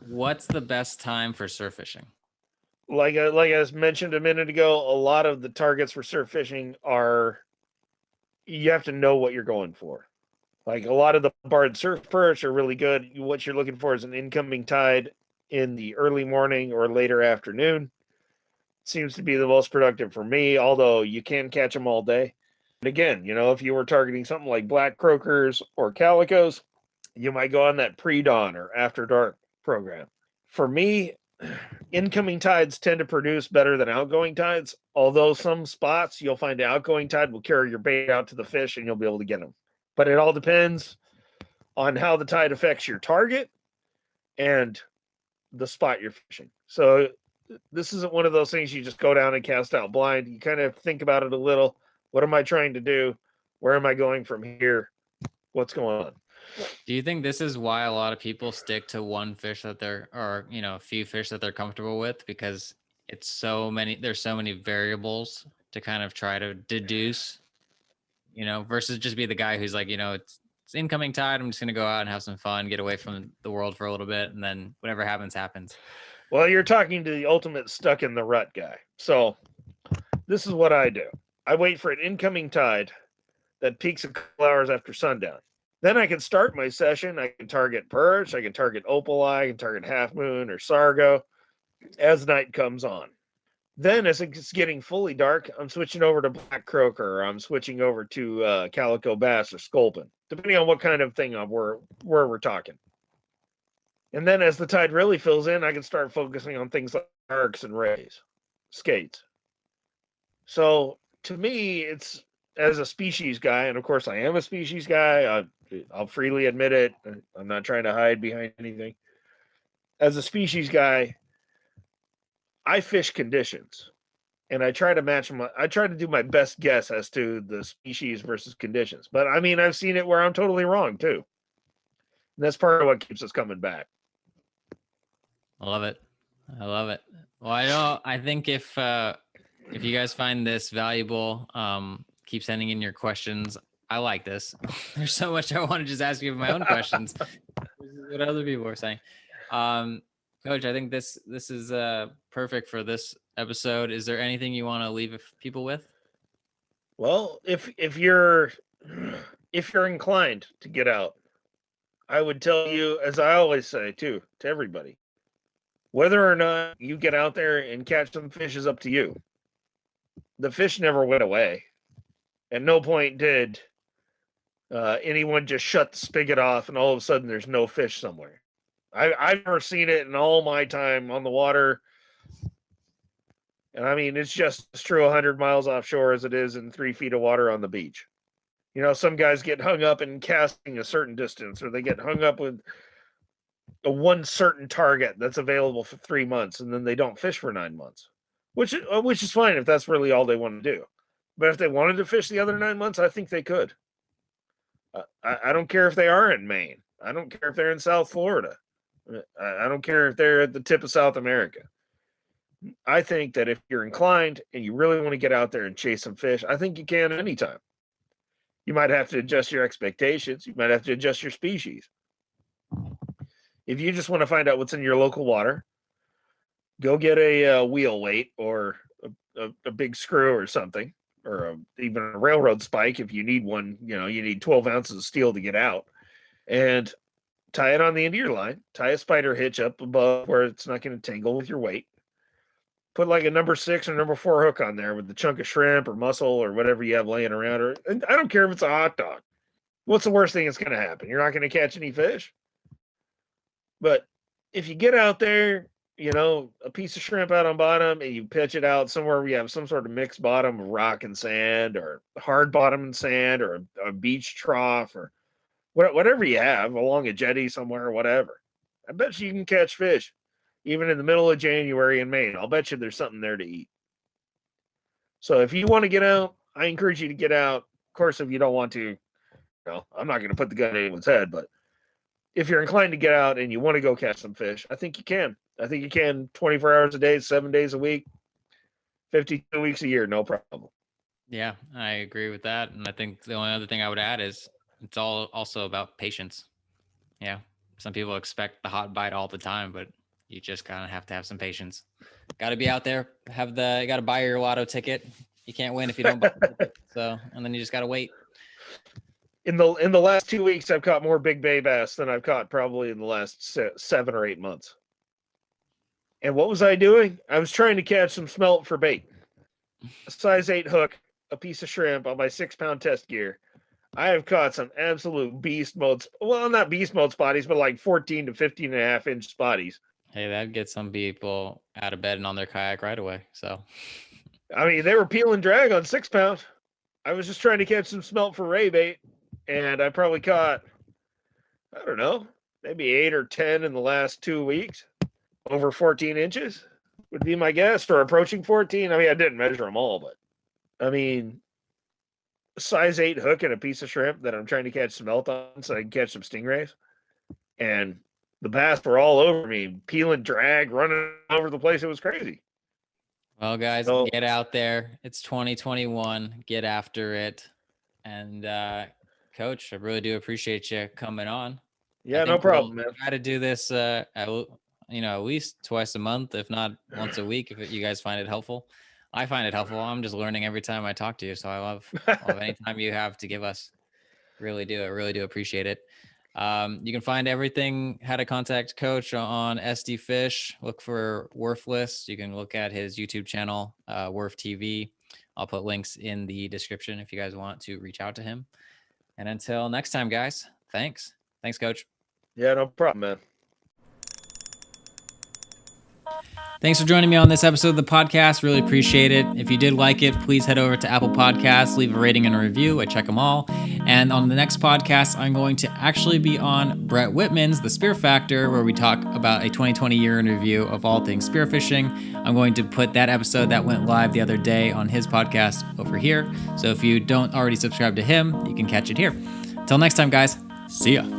what's the best time for surf fishing? Like I mentioned a minute ago, a lot of the targets for surf fishing you have to know what you're going for. Like a lot of the barred surf perch are really good. What you're looking for is an incoming tide in the early morning or later afternoon. Seems to be the most productive for me, although you can catch them all day. And again, if you were targeting something like black croakers or calicos, you might go on that pre-dawn or after dark program. For me, incoming tides tend to produce better than outgoing tides, although some spots you'll find the outgoing tide will carry your bait out to the fish and you'll be able to get them. But it all depends on how the tide affects your target and the spot you're fishing. So this isn't one of those things you just go down and cast out blind. You kind of think about it a little. What am I trying to do? Where am I going from here? What's going on? Do you think this is why a lot of people stick to one fish a few fish that they're comfortable with, because there's so many variables to kind of try to deduce, versus just be the guy who's like, it's incoming tide. I'm just going to go out and have some fun, get away from the world for a little bit. And then whatever happens. Well, you're talking to the ultimate stuck in the rut guy. So this is what I do. I wait for an incoming tide that peaks a couple hours after sundown. Then I can start my session. I can target perch, I can target opali, I can target half moon or sargo as night comes on. Then as it's getting fully dark, I'm switching over to black croaker, or I'm switching over to calico bass or sculpin, depending on what kind of thing where we're talking. And then as the tide really fills in, I can start focusing on things like sharks and rays. skates. So to me, it's as a species guy, and of course I am a species guy. I'll freely admit it. I'm not trying to hide behind anything. As a species guy, I fish conditions, and I try to match my. I try to do my best guess as to the species versus conditions. But I mean, I've seen it where I'm totally wrong too. And that's part of what keeps us coming back. I love it. I love it. Well, I think if you guys find this valuable, keep sending in your questions. I like this. There's so much I want to just ask you my own questions. This is what other people are saying. Coach, I think this is perfect for this episode. Is there anything you want to leave people with? Well, if you're inclined to get out, I would tell you, as I always say too, to everybody, whether or not you get out there and catch some fish is up to you. The fish never went away. At no point did anyone just shut the spigot off and all of a sudden there's no fish somewhere. I've never seen it in all my time on the water. And I mean, it's just as true 100 miles offshore as it is in 3 feet of water on the beach. You know, some guys get hung up in casting a certain distance, or they get hung up with a one certain target that's available for 3 months, and then they don't fish for 9 months, which is fine if that's really all they want to do. But if they wanted to fish the other 9 months, I think they could. I don't care if they are in Maine. I don't care if they're in South Florida. I don't care if they're at the tip of South America. I think that if you're inclined and you really want to get out there and chase some fish, I think you can anytime. You might have to adjust your expectations. You might have to adjust your species. If you just want to find out what's in your local water, go get a wheel weight or a big screw or something, or even a railroad spike if you need one. You know, you need 12 ounces of steel to get out, and tie it on the end of your line. Tie a spider hitch up above where it's not going to tangle with your weight. Put like a number 6 or number 4 hook on there with the chunk of shrimp or mussel or whatever you have laying around. Or and I don't care if it's a hot dog. What's the worst thing that's going to happen? You're not going to catch any fish. But if you get out there, you know, a piece of shrimp out on bottom and you pitch it out somewhere where you have some sort of mixed bottom of rock and sand, or hard bottom and sand, or a beach trough, or whatever you have along a jetty somewhere or whatever, I bet you can catch fish. Even in the middle of January in Maine, I'll bet you there's something there to eat. So if you want to get out, I encourage you to get out. Of course, if you don't want to, you know, I'm not going to put the gun in anyone's head, but if you're inclined to get out and you want to go catch some fish, I think you can. I think you can 24 hours a day, 7 days a week, 52 weeks a year, no problem. Yeah, I agree with that. And I think the only other thing I would add is it's all also about patience. Yeah. Some people expect the hot bite all the time, but you just kind of have to have some patience. Got to be out there, you got to buy your lotto ticket. You can't win if you don't buy the ticket. So, and then you just got to wait. In the last 2 weeks, I've caught more big bay bass than I've caught probably in the last 7 or 8 months. And what was I doing? I was trying to catch some smelt for bait. A size 8 hook, a piece of shrimp on my 6-pound test gear. I have caught some absolute beast mode. Well, not beast mode spotties, but like 14 to 15 and a half inch spotties. Hey, that'd get some people out of bed and on their kayak right away. So, I mean, they were peel and drag on 6-pound. I was just trying to catch some smelt for ray bait, and I probably caught, I don't know, maybe 8 or 10 in the last 2 weeks. Over 14 inches would be my guess, or approaching 14. I mean, I didn't measure them all, but I mean, size 8 hook and a piece of shrimp that I'm trying to catch smelt on so I can catch some stingrays. And the bass were all over me, peel and drag, running over the place. It was crazy. Well, guys, get out there. It's 2021. Get after it. And Coach, I really do appreciate you coming on. Yeah, no problem, man. Try to do this, at least twice a month, if not once a week, if you guys find it helpful. I find it helpful. I'm just learning every time I talk to you. So I love any time you have to give us. Really do. I really do appreciate it. You can find everything, how to contact Coach on SD Fish. Look for Worthless. You can look at his YouTube channel, Worth TV. I'll put links in the description if you guys want to reach out to him. And until next time, guys, thanks. Thanks, Coach. Yeah, no problem, man. Thanks for joining me on this episode of the podcast. Really appreciate it. If you did like it, please head over to Apple Podcasts, leave a rating and a review. I check them all. And on the next podcast, I'm going to actually be on Brett Whitman's The Spear Factor, where we talk about a 2020 year in review of all things spearfishing. I'm going to put that episode that went live the other day on his podcast over here. So if you don't already subscribe to him, you can catch it here. Until next time, guys. See ya.